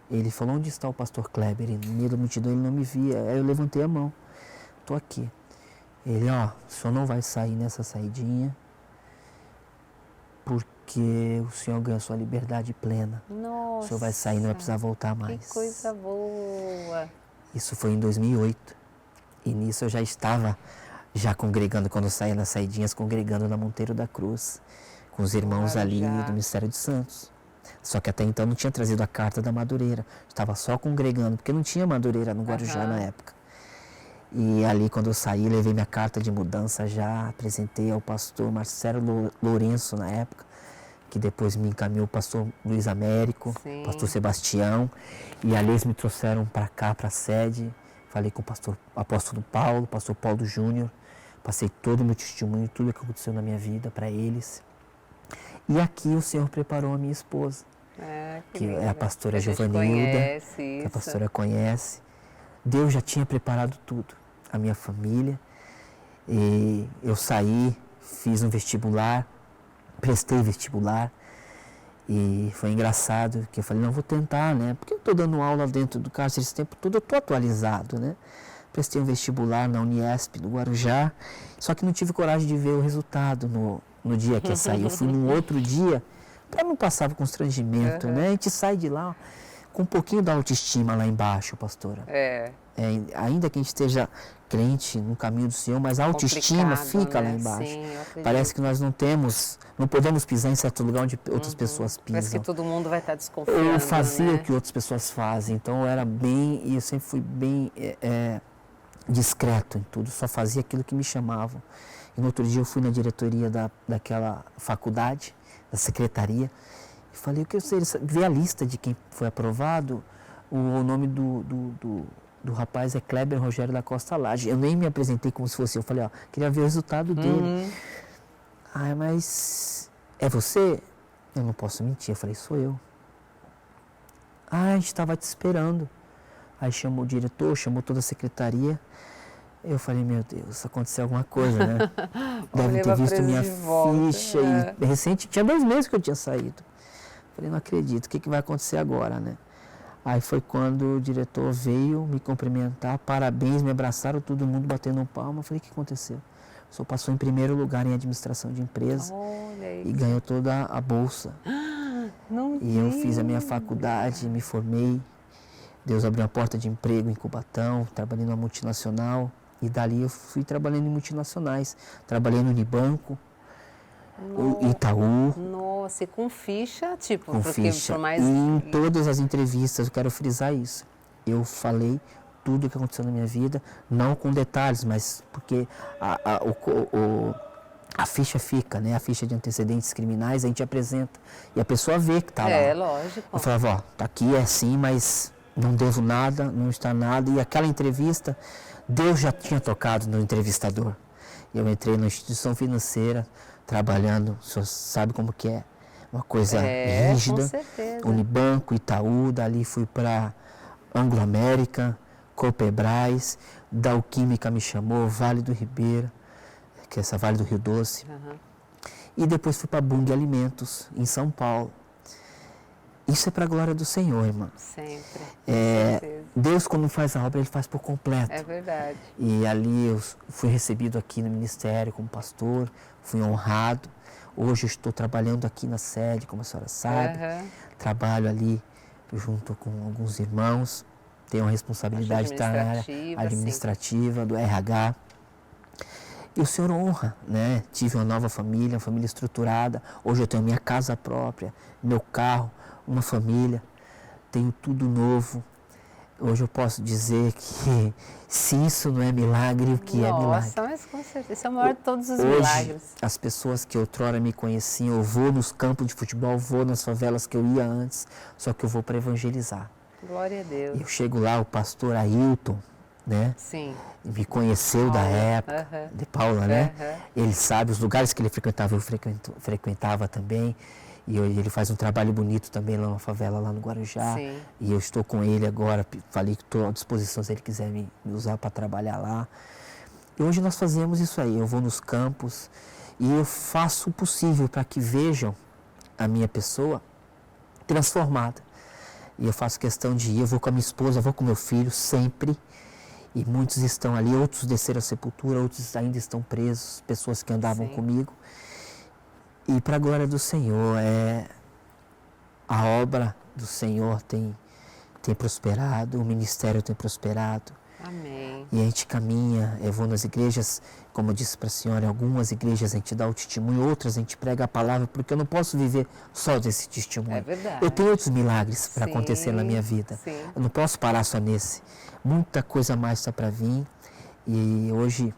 ele falou, onde está o pastor Kleber? E no meio da multidão ele não me via, aí eu levantei a mão, estou aqui. Ele, o senhor não vai sair nessa saidinha, porque o senhor ganhou sua liberdade plena. Nossa. O senhor vai sair, não vai precisar voltar mais. Que coisa boa. Isso foi em 2008. E nisso eu já estava congregando, quando eu saía nas saidinhas, congregando na Monteiro da Cruz, com os irmãos ali do Ministério de Santos. Só que até então não tinha trazido a carta da Madureira. Estava só congregando, porque não tinha Madureira no Guarujá na época. E ali, quando eu saí, levei minha carta de mudança já, apresentei ao pastor Marcelo Lourenço na época, que depois me encaminhou o pastor Luiz Américo, pastor Sebastião, e ali eles me trouxeram para cá, para a sede, falei com o apóstolo Paulo, pastor Paulo Júnior, passei todo o meu testemunho, tudo o que aconteceu na minha vida para eles. E aqui o Senhor preparou a minha esposa, que é a pastora Giovanilda, que a pastora conhece. Deus já tinha preparado tudo, a minha família, e eu saí, fiz um vestibular, prestei vestibular, e foi engraçado, que eu falei, não, vou tentar, né, porque eu estou dando aula dentro do cárcere esse tempo todo, eu estou atualizado, né, prestei um vestibular na Uniesp, do Guarujá, só que não tive coragem de ver o resultado no dia que eu saí, eu fui num outro dia, para não passar constrangimento, né, a gente sai de lá com um pouquinho da autoestima lá embaixo, pastora. Ainda que a gente esteja crente no caminho do Senhor, mas a autoestima fica lá embaixo. Sim, eu acredito. Parece que nós não podemos pisar em certo lugar onde outras pessoas pisam. Parece que todo mundo vai estar desconfiando, Eu fazia né? o que outras pessoas fazem, então eu sempre fui bem discreto em tudo, só fazia aquilo que me chamavam. E no outro dia eu fui na diretoria daquela faculdade, da secretaria, e falei, eu quero ver a lista de quem foi aprovado. O nome do rapaz é Kleber Rogério da Costa Lage. Eu nem me apresentei como se fosse eu. Falei, queria ver o resultado dele. Mas é você? Eu não posso mentir. Eu falei, sou eu. A gente estava te esperando. Aí chamou o diretor, chamou toda a secretaria. Eu falei, meu Deus, aconteceu alguma coisa, né? Deve ter visto minha ficha. E recente, tinha 2 meses que eu tinha saído. Falei, não acredito, o que vai acontecer agora, né? Aí foi quando o diretor veio me cumprimentar, parabéns, me abraçaram, todo mundo batendo palma. Eu falei, o que aconteceu? O senhor passou em primeiro lugar em administração de empresa e ganhou toda a bolsa. E eu fiz a minha faculdade, me formei. Deus abriu uma porta de emprego em Cubatão, trabalhei numa multinacional. E dali eu fui trabalhando em multinacionais. Trabalhei no Unibanco, Itaú. Nossa, e com ficha, tipo, Com porque ficha. por mais... E em todas as entrevistas, eu quero frisar isso. Eu falei tudo o que aconteceu na minha vida, não com detalhes, mas porque a ficha fica, né? A ficha de antecedentes criminais, a gente apresenta. E a pessoa vê que está lá. É, lógico. Eu falava, tá aqui, é assim, mas não devo nada, não está nada. E aquela entrevista, Deus já tinha tocado no entrevistador. Eu entrei na instituição financeira, trabalhando, o senhor sabe como que é, uma coisa rígida. Com certeza. Unibanco, Itaú, dali fui para Anglo-América, Copebras, Dalquímica me chamou, Vale do Ribeira, que é essa Vale do Rio Doce. E depois fui para Bung Alimentos, em São Paulo. Isso é para a glória do Senhor, irmã. Sempre. Deus, quando faz a obra, Ele faz por completo. É verdade. E ali eu fui recebido aqui no ministério como pastor, fui honrado. Hoje eu estou trabalhando aqui na sede, como a senhora sabe. Trabalho ali junto com alguns irmãos. Tenho a responsabilidade da área administrativa, do RH. E o Senhor honra, né? Tive uma nova família, uma família estruturada. Hoje eu tenho minha casa própria, meu carro, uma família. Tenho tudo novo. Hoje eu posso dizer que se isso não é milagre, o que é milagre? Nossa, mas com certeza, esse é o maior de todos os Hoje, milagres. as pessoas que outrora me conheciam, eu vou nos campos de futebol, vou nas favelas que eu ia antes, só que eu vou para evangelizar. Glória a Deus. E eu chego lá, o pastor Ailton, né? Sim. Me conheceu da época, de Paula, né? Ele sabe os lugares que ele frequentava, eu frequentava também. E ele faz um trabalho bonito também lá na favela, lá no Guarujá. Sim. E eu estou com ele agora, falei que estou à disposição se ele quiser me usar para trabalhar lá. E hoje nós fazemos isso aí, eu vou nos campos e eu faço o possível para que vejam a minha pessoa transformada. E eu faço questão de ir, eu vou com a minha esposa, vou com meu filho sempre. E muitos estão ali, outros desceram a sepultura, outros ainda estão presos, pessoas que andavam comigo. E para a glória do Senhor, a obra do Senhor tem prosperado, o ministério tem prosperado. Amém. E a gente caminha, eu vou nas igrejas, como eu disse para a senhora, em algumas igrejas a gente dá o testemunho, outras a gente prega a palavra, porque eu não posso viver só desse testemunho. É verdade. Eu tenho outros milagres para acontecer na minha vida. Sim. Eu não posso parar só nesse. Muita coisa mais está para vir. E hoje,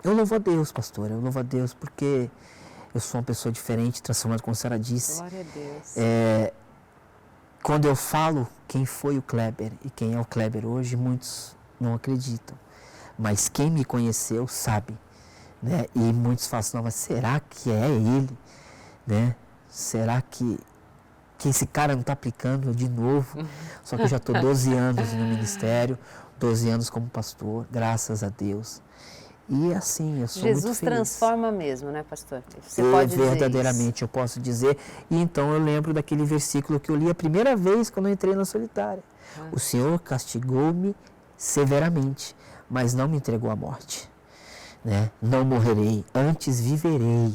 eu louvo a Deus, pastora, eu louvo a Deus porque eu sou uma pessoa diferente, transformada, como a senhora disse. Glória a Deus. Quando eu falo quem foi o Kleber e quem é o Kleber hoje, muitos não acreditam. Mas quem me conheceu sabe. Né? E muitos falam assim, não, mas será que é ele? Né? Será que esse cara não está aplicando de novo? Só que eu já estou 12 anos no ministério, 12 anos como pastor, graças a Deus. E assim, eu sou Jesus muito feliz. Transforma mesmo, né, pastor? Você pode dizer verdadeiramente, isso. Eu posso dizer. E então eu lembro daquele versículo que eu li a primeira vez quando eu entrei na solitária. O Senhor castigou-me severamente, mas não me entregou à morte. Né? Não morrerei, antes viverei.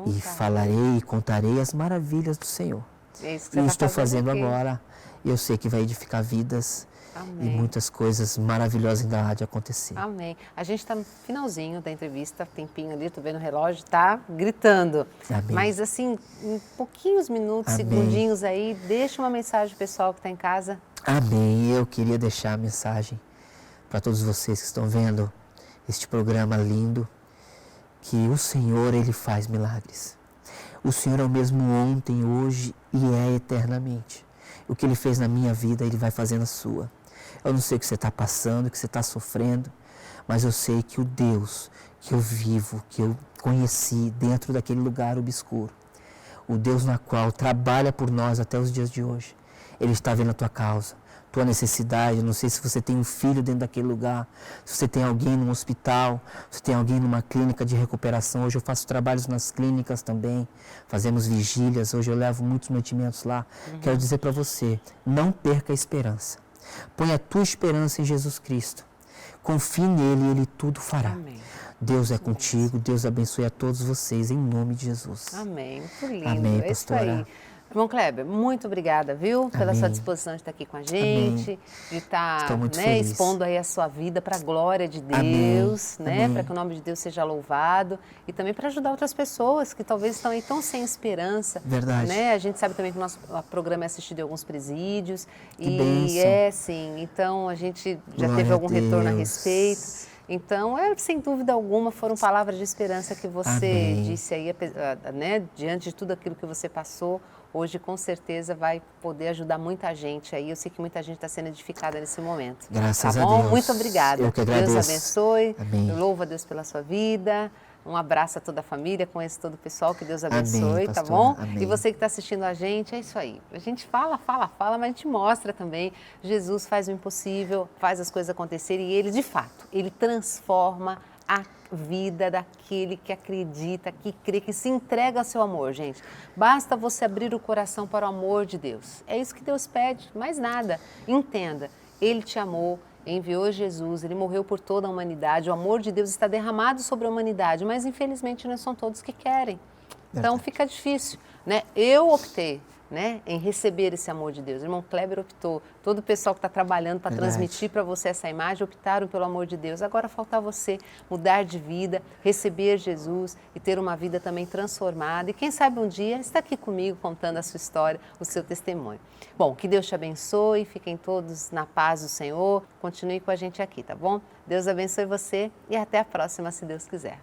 E falarei e contarei as maravilhas do Senhor. É isso que você E tá estou fazendo aqui. agora. Eu sei que vai edificar vidas. e muitas coisas maravilhosas ainda há de acontecer. Amém. A gente está no finalzinho da entrevista, tempinho ali, tô vendo o relógio, tá gritando. Amém. Mas assim, em pouquinhos minutos, Amém. segundinhos aí, deixa uma mensagem pro pessoal que está em casa. Amém. Eu queria deixar a mensagem para todos vocês que estão vendo este programa lindo, que o Senhor, Ele faz milagres. O Senhor é o mesmo ontem, hoje e é eternamente. O que Ele fez na minha vida, Ele vai fazer na sua. Eu não sei o que você está passando, o que você está sofrendo, mas eu sei que o Deus que eu vivo, que eu conheci dentro daquele lugar obscuro, o Deus na qual trabalha por nós até os dias de hoje, Ele está vendo a tua causa, tua necessidade. Eu não sei se você tem um filho dentro daquele lugar, se você tem alguém num hospital, se tem alguém numa clínica de recuperação. Hoje eu faço trabalhos nas clínicas também, fazemos vigílias, hoje eu levo muitos mantimentos lá. Quero dizer para você, não perca a esperança. Põe a tua esperança em Jesus Cristo. Confie nele e Ele tudo fará. Amém. Deus é contigo, Deus abençoe a todos vocês, em nome de Jesus. Amém, muito lindo. Amém, É isso pastora. aí. Irmão Kleber, muito obrigada, viu? Pela Amém. sua disposição de estar aqui com a gente, Amém. de estar Estou muito feliz. expondo aí a sua vida para a glória de Amém. Deus, né? Amém. Para que o nome de Deus seja louvado e também para ajudar outras pessoas que talvez estão aí tão sem esperança. Verdade. Né? A gente sabe também que o nosso programa é assistido em alguns presídios. Que bênção. Sim. Então a gente já Glória teve a algum retorno a Deus. respeito. Então, sem dúvida alguma, foram palavras de esperança que você Amém. disse aí, né? Diante de tudo aquilo que você passou, hoje com certeza vai poder ajudar muita gente aí. Eu sei que muita gente está sendo edificada nesse momento. Graças tá a bom? Deus. Muito obrigada. Eu que agradeço. Deus abençoe. Amém. Eu louvo a Deus pela sua vida. Um abraço a toda a família, conheço todo o pessoal, que Deus abençoe, Amém, tá pastora. bom? Amém. E você que está assistindo a gente, é isso aí. A gente fala, mas a gente mostra também. Jesus faz o impossível, faz as coisas acontecerem e Ele, de fato, Ele transforma a vida daquele que acredita, que crê, que se entrega ao seu amor, gente. Basta você abrir o coração para o amor de Deus. É isso que Deus pede, mais nada. Entenda, Ele te amou, enviou Jesus, Ele morreu por toda a humanidade, o amor de Deus está derramado sobre a humanidade, mas infelizmente não são todos que querem. Então fica difícil, né? Eu optei, né, em receber esse amor de Deus. O irmão Kleber optou, todo o pessoal que está trabalhando para transmitir para você essa imagem, optaram pelo amor de Deus. Agora falta você mudar de vida, receber Jesus e ter uma vida também transformada. E quem sabe um dia está aqui comigo contando a sua história, o seu testemunho. Bom, que Deus te abençoe, fiquem todos na paz do Senhor. Continue com a gente aqui, tá bom? Deus abençoe você e até a próxima, se Deus quiser.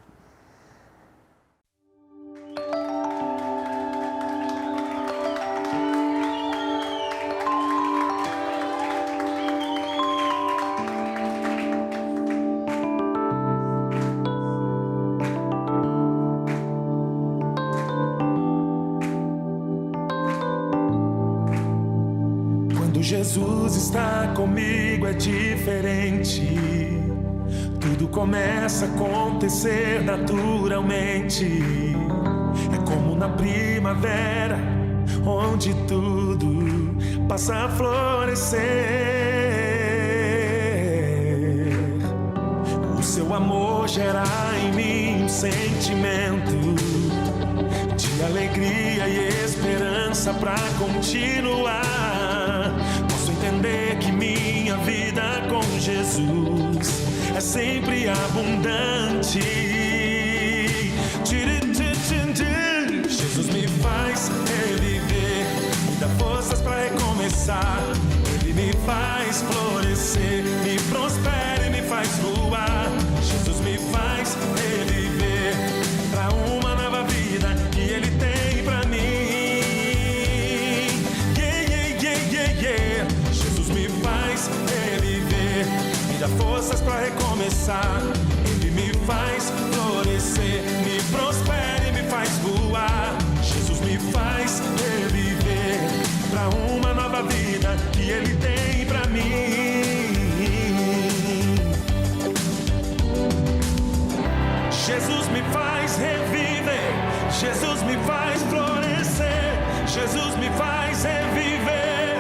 Jesus está comigo é diferente. Tudo começa a acontecer naturalmente. É como na primavera, onde tudo passa a florescer. O seu amor gera em mim um sentimento de alegria e esperança pra continuar. Entender que minha vida com Jesus é sempre abundante. Jesus me faz reviver, me dá forças para recomeçar. Ele me faz florescer, me prospera e me faz voar. Jesus me faz reviver para uma nova vida que Ele tem para mim. Reviver, me dá forças pra recomeçar. Ele me faz florescer, me prospera e me faz voar. Jesus me faz reviver pra uma nova vida que Ele tem pra mim. Jesus me faz reviver, Jesus me faz florescer, Jesus me faz reviver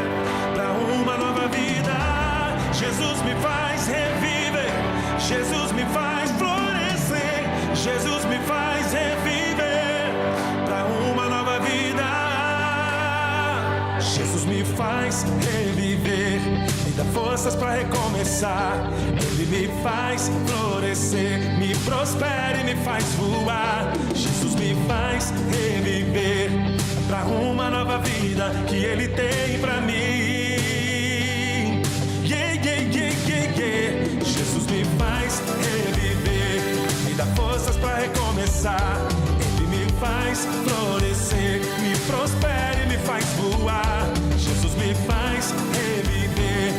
pra uma nova vida. Jesus me faz reviver, Jesus me faz florescer, Jesus me faz reviver para uma nova vida. Jesus me faz reviver, me dá forças para recomeçar. Ele me faz florescer, me prospera e me faz voar. Jesus me faz reviver para uma nova vida que Ele tem para mim. Yeah, yeah, yeah, yeah, yeah. Jesus me faz reviver, me dá forças para recomeçar. Ele me faz florescer, me prospera e me faz voar. Jesus me faz reviver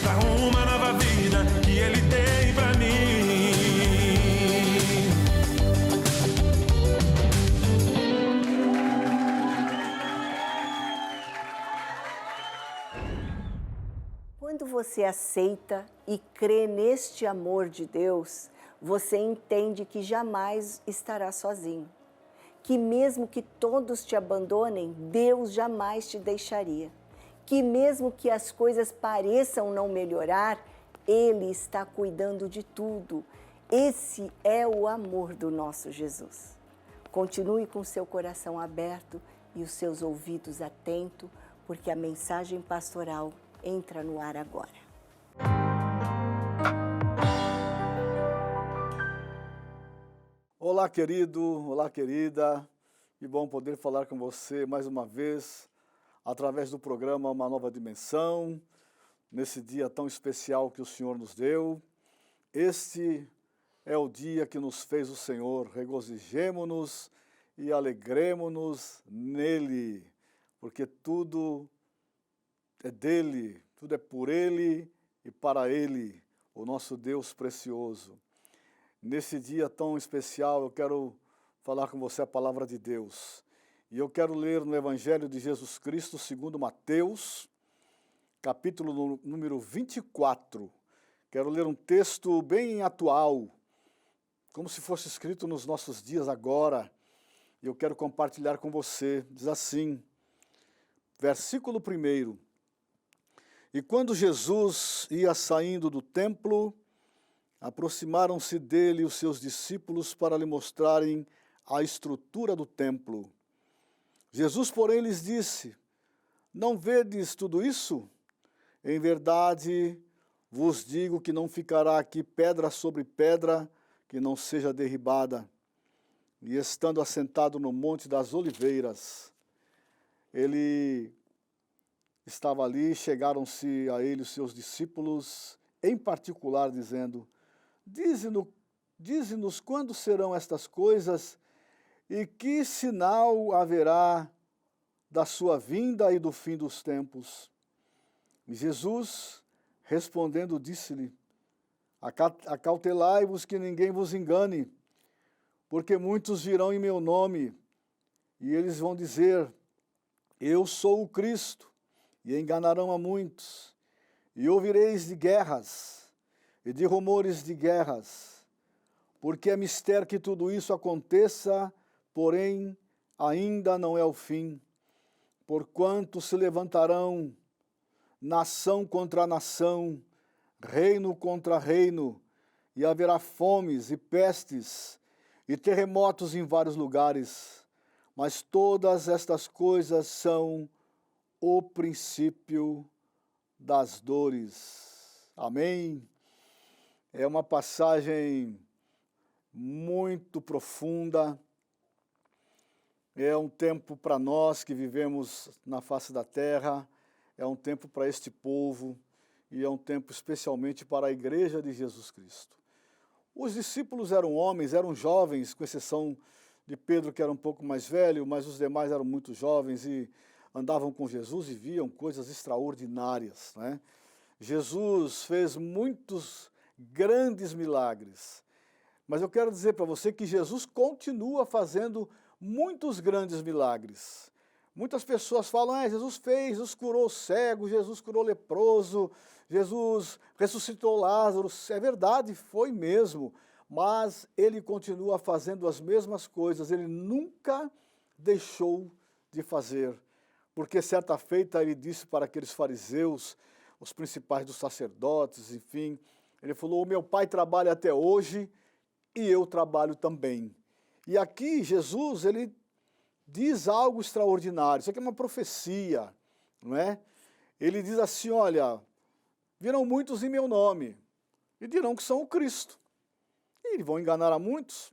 para uma nova vida que Ele tem para mim. Quando você aceita e crê neste amor de Deus, você entende que jamais estará sozinho. Que mesmo que todos te abandonem, Deus jamais te deixaria. Que mesmo que as coisas pareçam não melhorar, Ele está cuidando de tudo. Esse é o amor do nosso Jesus. Continue com seu coração aberto e os seus ouvidos atentos, porque a mensagem pastoral entra no ar agora. Olá, querido, olá, querida. Que bom poder falar com você mais uma vez, através do programa Uma Nova Dimensão, nesse dia tão especial que o Senhor nos deu. Este é o dia que nos fez o Senhor. Regozijemo-nos e alegremo-nos nele, porque tudo é dele, tudo é por ele e para ele, o nosso Deus precioso. Nesse dia tão especial, eu quero falar com você a palavra de Deus. E eu quero ler no Evangelho de Jesus Cristo, segundo Mateus, capítulo número 24. Quero ler um texto bem atual, como se fosse escrito nos nossos dias agora. E eu quero compartilhar com você. Diz assim, versículo 1. E quando Jesus ia saindo do templo, aproximaram-se dele os seus discípulos para lhe mostrarem a estrutura do templo. Jesus, porém, lhes disse, não vedes tudo isso? Em verdade, vos digo que não ficará aqui pedra sobre pedra que não seja derribada. E estando assentado no Monte das Oliveiras, ele estava ali, chegaram-se a ele os seus discípulos, em particular, dizendo, dize-nos quando serão estas coisas e que sinal haverá da sua vinda e do fim dos tempos. E Jesus, respondendo, disse-lhe, acautelai-vos que ninguém vos engane, porque muitos virão em meu nome, e eles vão dizer, eu sou o Cristo, e enganarão a muitos. E ouvireis de guerras e de rumores de guerras, porque é mister que tudo isso aconteça, porém ainda não é o fim. Porquanto se levantarão nação contra nação, reino contra reino, e haverá fomes e pestes e terremotos em vários lugares. Mas todas estas coisas são o princípio das dores. Amém? É uma passagem muito profunda. É um tempo para nós que vivemos na face da terra, é um tempo para este povo e é um tempo especialmente para a igreja de Jesus Cristo. Os discípulos eram homens, eram jovens, com exceção de Pedro, que era um pouco mais velho, mas os demais eram muito jovens e andavam com Jesus e viam coisas extraordinárias, né? Jesus fez muitos grandes milagres, mas eu quero dizer para você que Jesus continua fazendo muitos grandes milagres. Muitas pessoas falam, Jesus fez, Jesus curou cego, Jesus curou leproso, Jesus ressuscitou Lázaro. É verdade, foi mesmo, mas ele continua fazendo as mesmas coisas, ele nunca deixou de fazer. Porque certa feita ele disse para aqueles fariseus, os principais dos sacerdotes, enfim, ele falou, o meu pai trabalha até hoje e eu trabalho também. E aqui Jesus, ele diz algo extraordinário, isso aqui é uma profecia, não é? Ele diz assim, olha, virão muitos em meu nome e dirão que são o Cristo. E vão enganar a muitos.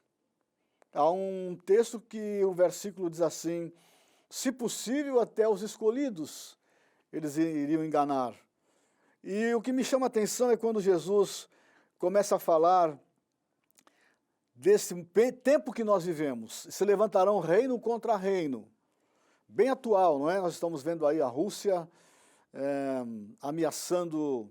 Há um texto que o versículo diz assim: se possível, até os escolhidos eles iriam enganar. E o que me chama a atenção é quando Jesus começa a falar desse tempo que nós vivemos. Se levantarão reino contra reino. Bem atual, não é? Nós estamos vendo aí a Rússia ameaçando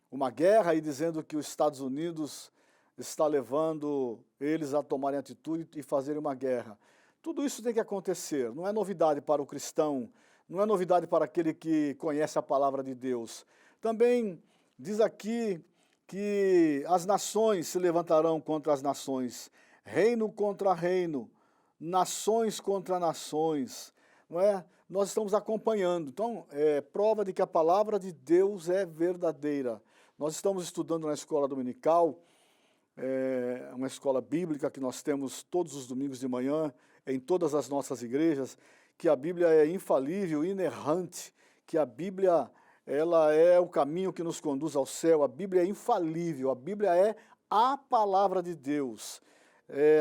uma guerra e dizendo que os Estados Unidos está levando eles a tomarem atitude e fazerem uma guerra. Tudo isso tem que acontecer, não é novidade para o cristão, não é novidade para aquele que conhece a palavra de Deus. Também diz aqui que as nações se levantarão contra as nações, reino contra reino, nações contra nações, não é? Nós estamos acompanhando, então é prova de que a palavra de Deus é verdadeira. Nós estamos estudando na escola dominical, uma escola bíblica que nós temos todos os domingos de manhã, em todas as nossas igrejas, que a Bíblia é infalível, inerrante, que a Bíblia ela é o caminho que nos conduz ao céu, a Bíblia é infalível, a Bíblia é a palavra de Deus.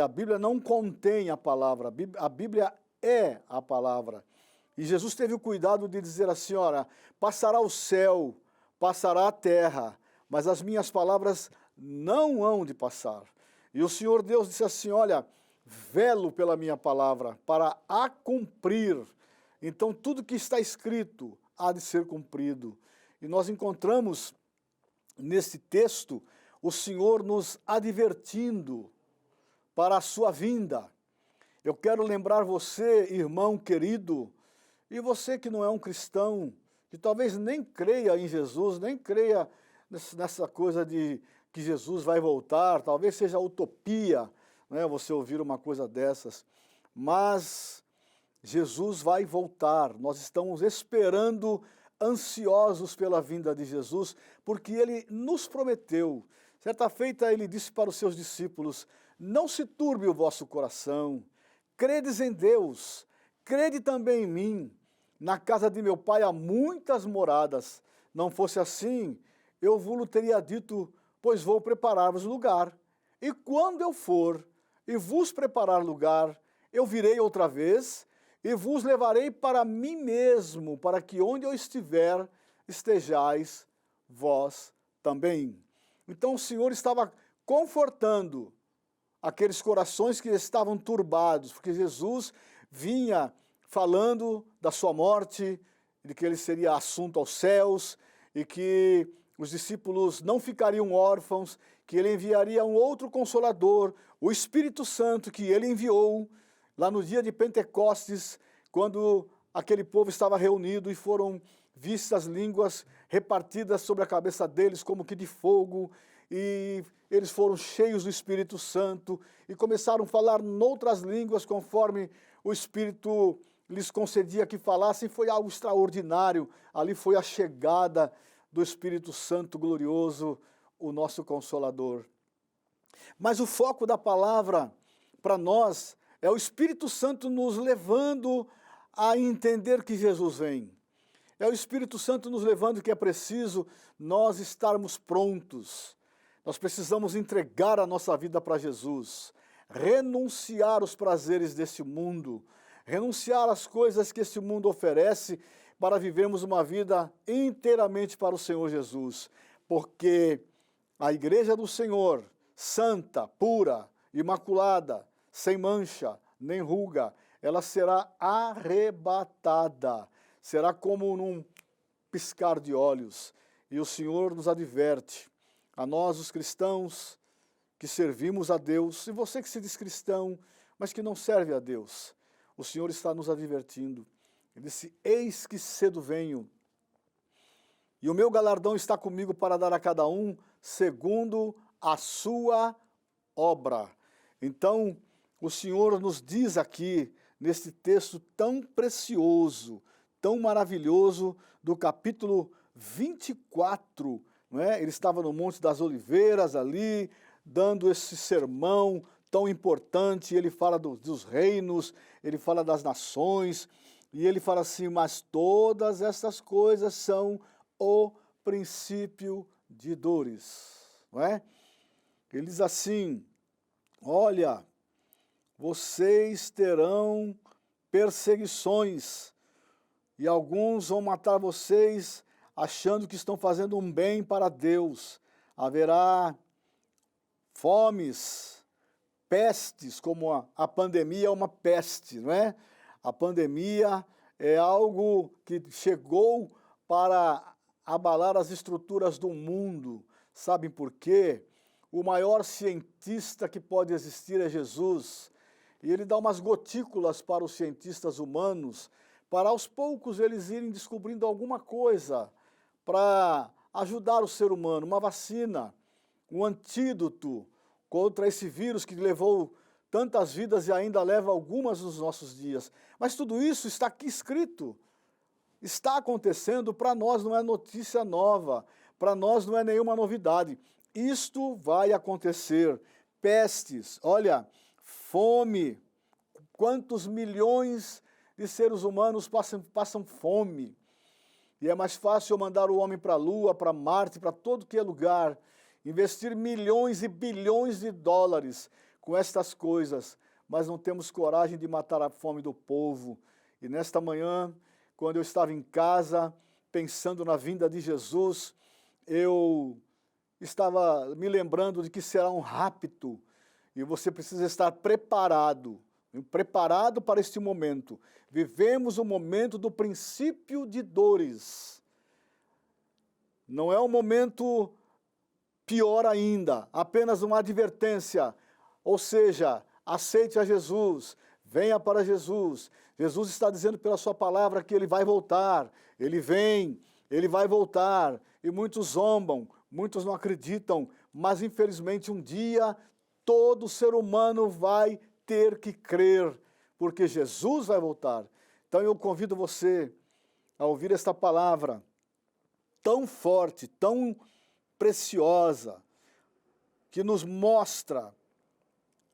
A Bíblia não contém a palavra, a Bíblia é a palavra. E Jesus teve o cuidado de dizer assim, olha, passará o céu, passará a terra, mas as minhas palavras não hão de passar. E o Senhor Deus disse assim, olha, velo pela minha palavra para a cumprir. Então tudo que está escrito há de ser cumprido. E nós encontramos nesse texto o Senhor nos advertindo para a sua vinda. Eu quero lembrar você, irmão querido, e você que não é um cristão, que talvez nem creia em Jesus, nem creia nessa coisa de que Jesus vai voltar, talvez seja utopia, né, você ouvir uma coisa dessas, mas Jesus vai voltar, nós estamos esperando, ansiosos pela vinda de Jesus, porque Ele nos prometeu. Certa feita Ele disse para os seus discípulos, não se turbe o vosso coração, credes em Deus, crede também em mim, na casa de meu Pai há muitas moradas, não fosse assim, eu vos teria dito, pois vou preparar-vos lugar. E quando eu for e vos preparar lugar, eu virei outra vez e vos levarei para mim mesmo, para que onde eu estiver, estejais vós também. Então o Senhor estava confortando aqueles corações que estavam turbados, porque Jesus vinha falando da sua morte, de que ele seria assunto aos céus e que os discípulos não ficariam órfãos, que ele enviaria um outro Consolador, o Espírito Santo, que ele enviou lá no dia de Pentecostes, quando aquele povo estava reunido e foram vistas línguas repartidas sobre a cabeça deles como que de fogo, e eles foram cheios do Espírito Santo e começaram a falar noutras línguas conforme o Espírito lhes concedia que falassem. Foi algo extraordinário, ali foi a chegada do Espírito Santo glorioso, o nosso Consolador. Mas o foco da palavra para nós é o Espírito Santo nos levando a entender que Jesus vem. É o Espírito Santo nos levando que é preciso nós estarmos prontos. Nós precisamos entregar a nossa vida para Jesus, renunciar aos prazeres desse mundo, renunciar às coisas que esse mundo oferece para vivermos uma vida inteiramente para o Senhor Jesus. Porque a igreja do Senhor, santa, pura, imaculada, sem mancha, nem ruga, ela será arrebatada, será como num piscar de olhos. E o Senhor nos adverte, a nós os cristãos que servimos a Deus, e você que se diz cristão, mas que não serve a Deus, o Senhor está nos advertindo. Ele disse, eis que cedo venho, e o meu galardão está comigo para dar a cada um segundo a sua obra. Então, o Senhor nos diz aqui, nesse texto tão precioso, tão maravilhoso, do capítulo 24, não é? Ele estava no Monte das Oliveiras ali, dando esse sermão tão importante, ele fala dos reinos, ele fala das nações, e ele fala assim, mas todas essas coisas são o princípio de dores, não é? Ele diz assim, olha, vocês terão perseguições e alguns vão matar vocês achando que estão fazendo um bem para Deus. Haverá fomes, pestes, como a pandemia é uma peste, não é? A pandemia é algo que chegou para abalar as estruturas do mundo. Sabem por quê? O maior cientista que pode existir é Jesus. E ele dá umas gotículas para os cientistas humanos, para aos poucos eles irem descobrindo alguma coisa para ajudar o ser humano, uma vacina, um antídoto contra esse vírus que levou tantas vidas e ainda leva algumas nos nossos dias. Mas tudo isso está aqui escrito, está acontecendo, para nós não é notícia nova, para nós não é nenhuma novidade. Isto vai acontecer. Pestes, olha, fome, quantos milhões de seres humanos passam fome. E é mais fácil eu mandar o homem para a Lua, para Marte, para todo que é lugar, investir milhões e bilhões de dólares com estas coisas, mas não temos coragem de matar a fome do povo. E nesta manhã, quando eu estava em casa, pensando na vinda de Jesus, eu estava me lembrando de que será um rapto, e você precisa estar preparado para este momento. Vivemos o momento do princípio de dores. Não é um momento pior ainda, apenas uma advertência. Ou seja, aceite a Jesus, venha para Jesus. Jesus está dizendo pela sua palavra que ele vai voltar. Ele vem, ele vai voltar. E muitos zombam, muitos não acreditam, mas infelizmente um dia todo ser humano vai ter que crer, porque Jesus vai voltar. Então eu convido você a ouvir esta palavra tão forte, tão preciosa, que nos mostra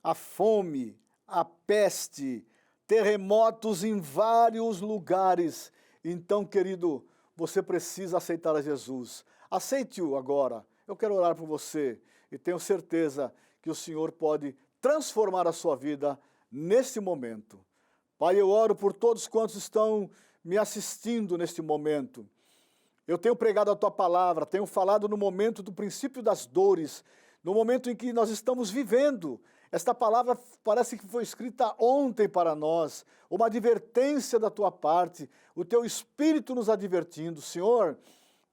a fome, a peste, terremotos em vários lugares. Então, querido, você precisa aceitar a Jesus. Aceite-o agora. Eu quero orar por você e tenho certeza que o Senhor pode transformar a sua vida neste momento. Pai, eu oro por todos quantos estão me assistindo neste momento. Eu tenho pregado a Tua palavra, tenho falado no momento do princípio das dores, no momento em que nós estamos vivendo. Esta palavra parece que foi escrita ontem para nós, uma advertência da Tua parte, o Teu Espírito nos advertindo. Senhor,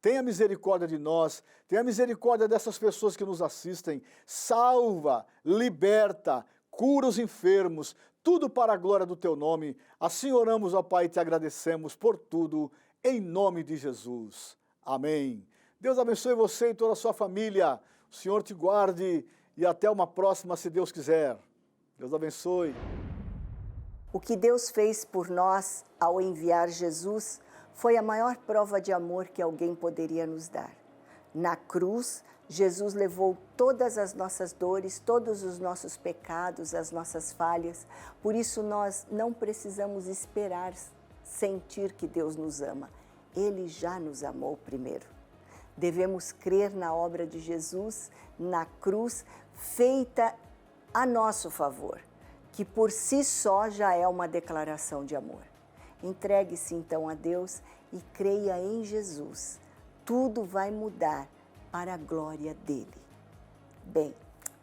tenha misericórdia de nós, tenha misericórdia dessas pessoas que nos assistem, salva, liberta, cura os enfermos, tudo para a glória do Teu nome. Assim oramos, ó Pai, e Te agradecemos por tudo, em nome de Jesus. Amém. Deus abençoe você e toda a sua família, o Senhor te guarde e até uma próxima, se Deus quiser. Deus abençoe. O que Deus fez por nós ao enviar Jesus foi a maior prova de amor que alguém poderia nos dar. Na cruz, Jesus levou todas as nossas dores, todos os nossos pecados, as nossas falhas. Por isso nós não precisamos esperar sentir que Deus nos ama. Ele já nos amou primeiro. Devemos crer na obra de Jesus, na cruz, feita a nosso favor, que por si só já é uma declaração de amor. Entregue-se então a Deus e creia em Jesus. Tudo vai mudar para a glória dele. Bem,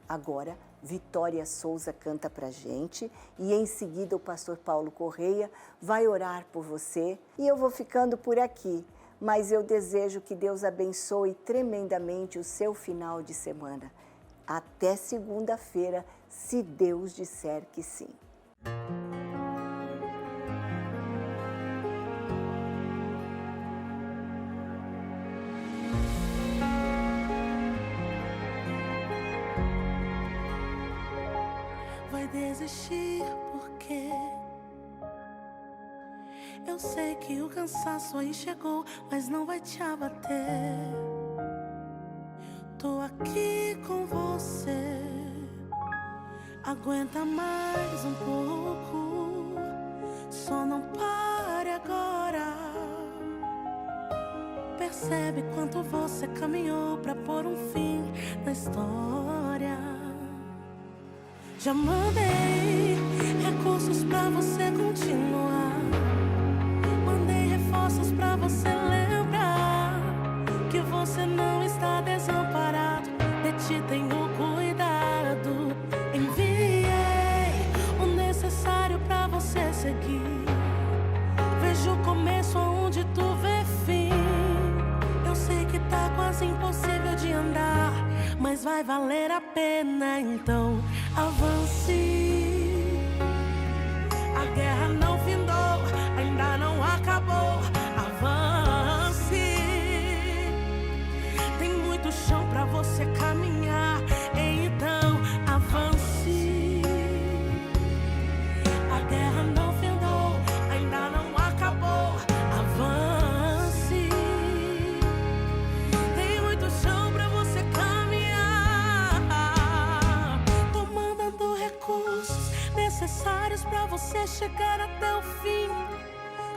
agora Vitória Souza canta pra gente e em seguida o pastor Paulo Correia vai orar por você e eu vou ficando por aqui, mas eu desejo que Deus abençoe tremendamente o seu final de semana. Até segunda-feira, se Deus disser que sim. Vai desistir porque eu sei que o cansaço aí chegou, mas não vai te abater. Tô aqui com você. Aguenta mais um pouco, só não pare agora. percebe quanto você caminhou pra pôr um fim na história. Já mandei recursos pra você continuar. Mandei reforços pra você lembrar que você não está desamparado. De ti tenho cuidado. Enviei o necessário pra você seguir. Vejo o começo aonde tu vê fim. Eu sei que tá quase impossível de andar, mas vai valer a pena, então avance. A guerra não findou, ainda não acabou. Avance. Tem muito chão pra você caminhar, então avance. A guerra não findou, ainda não acabou. Avance. Tem muito chão pra você caminhar. Tô mandando recursos necessários pra você chegar até o fim.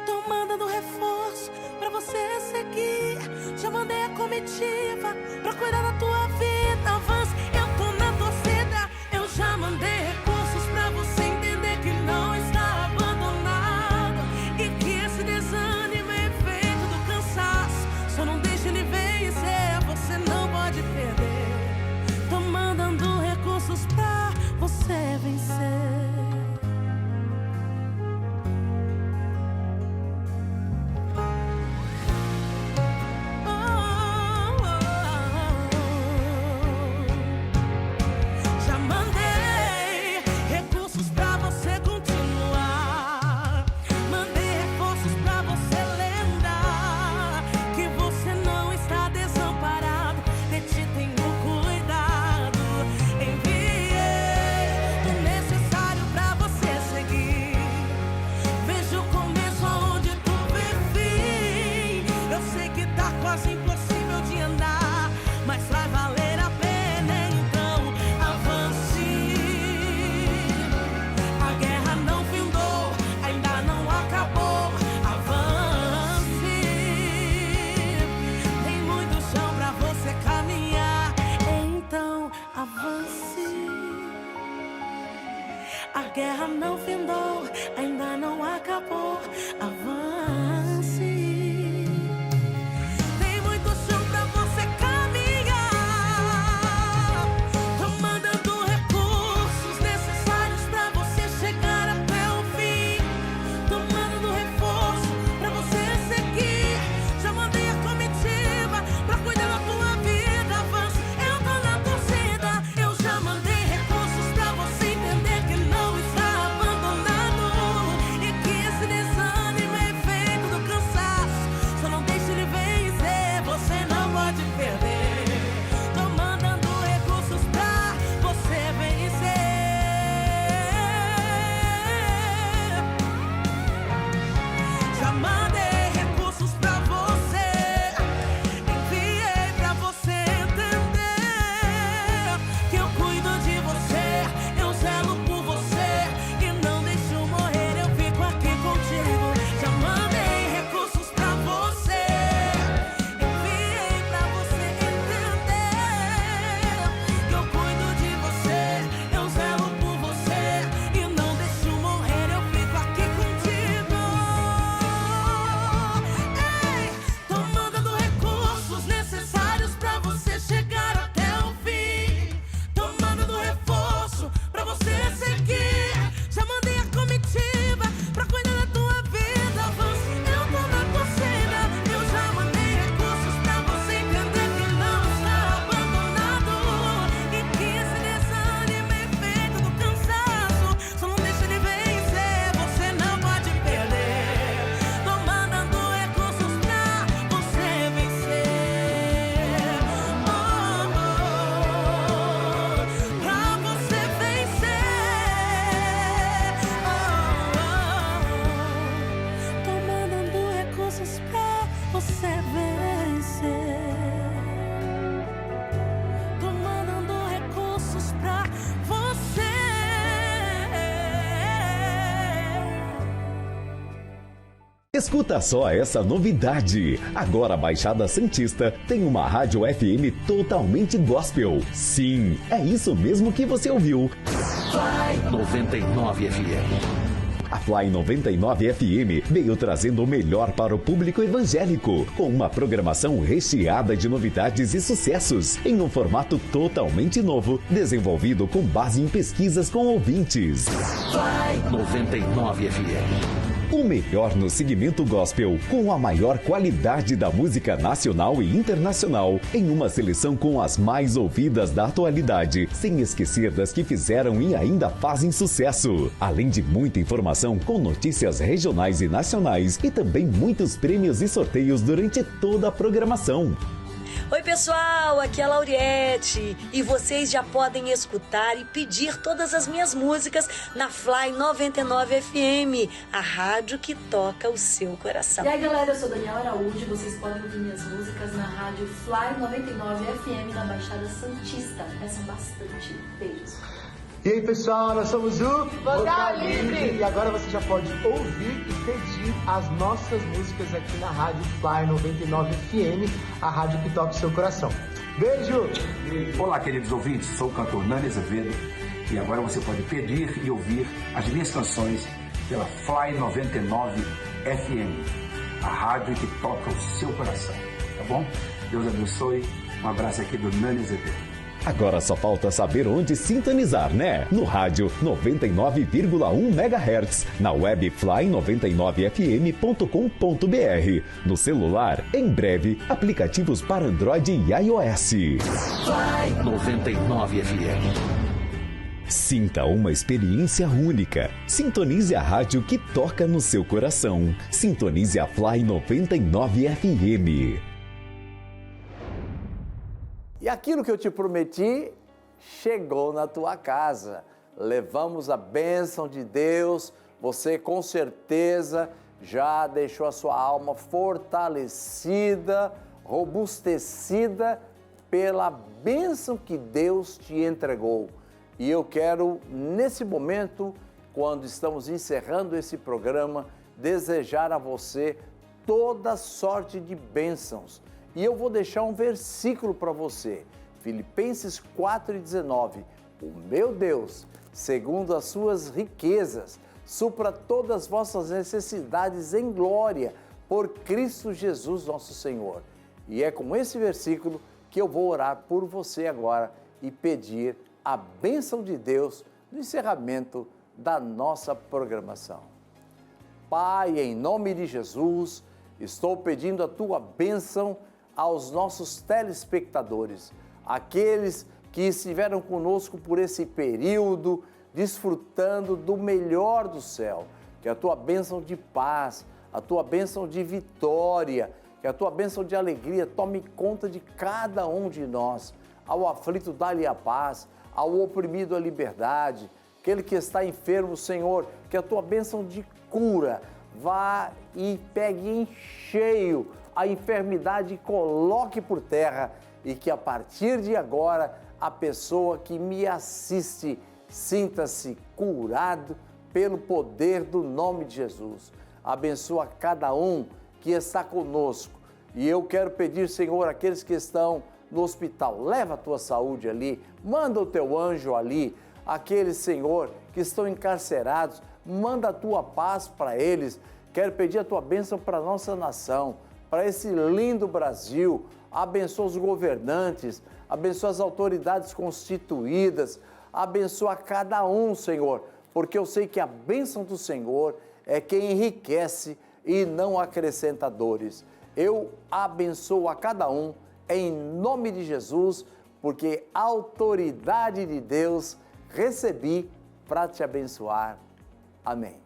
Tô mandando reforço pra você seguir. Já mandei a comitiva pra cuidar da tua vida. Avance, eu tô na torcida. Eu já mandei recursos pra você entender que não está abandonado e que esse desânimo é efeito do cansaço. Só não deixe ele vencer, você não pode perder. Tô mandando recursos pra você vencer. Já mandei recursos pra você continuar. Mandei reforços pra você lembrar que você não está desamparado. De ti tenho cuidado. Enviei o necessário pra você seguir. Vejo o começo aonde tu vê fim. Eu sei que tá quase impossível de andar, mas vai valer a pena, então avance. A guerra não findou, ainda não acabou. Avance. Tem muito chão pra você caminhar, então avance. A guerra não findou, ainda não acabou. Avance. Tem muito chão pra você caminhar. Tô mandando recursos necessários pra você chegar até o fim. Tô mandando reforço pra você seguir. Já mandei a comitiva pra cuidar da tua vida. Avance, eu tô na torcida. Eu já mandei recursos pra você entender que não está abandonado e que esse Escuta só essa novidade. Agora a Baixada Santista tem uma rádio FM totalmente gospel. Sim, é isso mesmo que você ouviu. Fly 99 FM. A Fly 99 FM veio trazendo o melhor para o público evangélico, com uma programação recheada de novidades e sucessos, em um formato totalmente novo, desenvolvido com base em pesquisas com ouvintes. Fly 99 FM. O melhor no segmento gospel, com a maior qualidade da música nacional e internacional, em uma seleção com as mais ouvidas da atualidade, sem esquecer das que fizeram e ainda fazem sucesso. Além de muita informação com notícias regionais e nacionais, e também muitos prêmios e sorteios durante toda a programação. Oi pessoal, aqui é a Lauriette e vocês já podem escutar e pedir todas as minhas músicas na Fly 99 FM, a rádio que toca o seu coração. E aí galera, eu sou Daniela Araújo e vocês podem ouvir minhas músicas na rádio Fly 99 FM da Baixada Santista. Peçam bastante. Beijos. E aí pessoal, nós somos o Vocal Livre. E agora você já pode ouvir e pedir as nossas músicas aqui na rádio Fly 99 FM, a rádio que toca o seu coração. Beijo! Olá, queridos ouvintes, sou o cantor Nani Azevedo e agora você pode pedir e ouvir as minhas canções pela Fly 99 FM, a rádio que toca o seu coração. Tá bom? Deus abençoe. Um abraço aqui do Nani Azevedo. Agora só falta saber onde sintonizar, né? No rádio 99,1 MHz, na web fly99fm.com.br. No celular, em breve, aplicativos para Android e iOS. Fly 99 FM. Sinta uma experiência única. Sintonize a rádio que toca no seu coração. Sintonize a Fly 99 FM. E aquilo que eu te prometi chegou na tua casa. Levamos a bênção de Deus. Você com certeza já deixou a sua alma fortalecida, robustecida pela bênção que Deus te entregou. E eu quero, nesse momento, quando estamos encerrando esse programa, desejar a você toda sorte de bênçãos. E eu vou deixar um versículo para você, Filipenses 4,19. O meu Deus, segundo as suas riquezas, supra todas as vossas necessidades em glória, por Cristo Jesus nosso Senhor. E é com esse versículo que eu vou orar por você agora e pedir a bênção de Deus no encerramento da nossa programação. Pai, em nome de Jesus, estou pedindo a tua bênção aos nossos telespectadores, aqueles que estiveram conosco por esse período, desfrutando do melhor do céu. Que a tua bênção de paz, a tua bênção de vitória, que a tua bênção de alegria tome conta de cada um de nós. Ao aflito, dá-lhe a paz, ao oprimido, a liberdade. Aquele que está enfermo, Senhor, que a tua bênção de cura vá e pegue em cheio a enfermidade, coloque por terra e que a partir de agora a pessoa que me assiste sinta-se curado pelo poder do nome de Jesus. Abençoa cada um que está conosco e eu quero pedir, Senhor, aqueles que estão no hospital, leva a tua saúde ali, manda o teu anjo ali, aqueles, Senhor, que estão encarcerados, manda a tua paz para eles. Quero pedir a tua bênção para a nossa nação, para esse lindo Brasil. Abençoa os governantes, abençoa as autoridades constituídas, abençoa cada um, Senhor, porque eu sei que a bênção do Senhor é quem enriquece e não acrescenta dores. Eu abençoo a cada um em nome de Jesus, porque a autoridade de Deus recebi para te abençoar. Amém.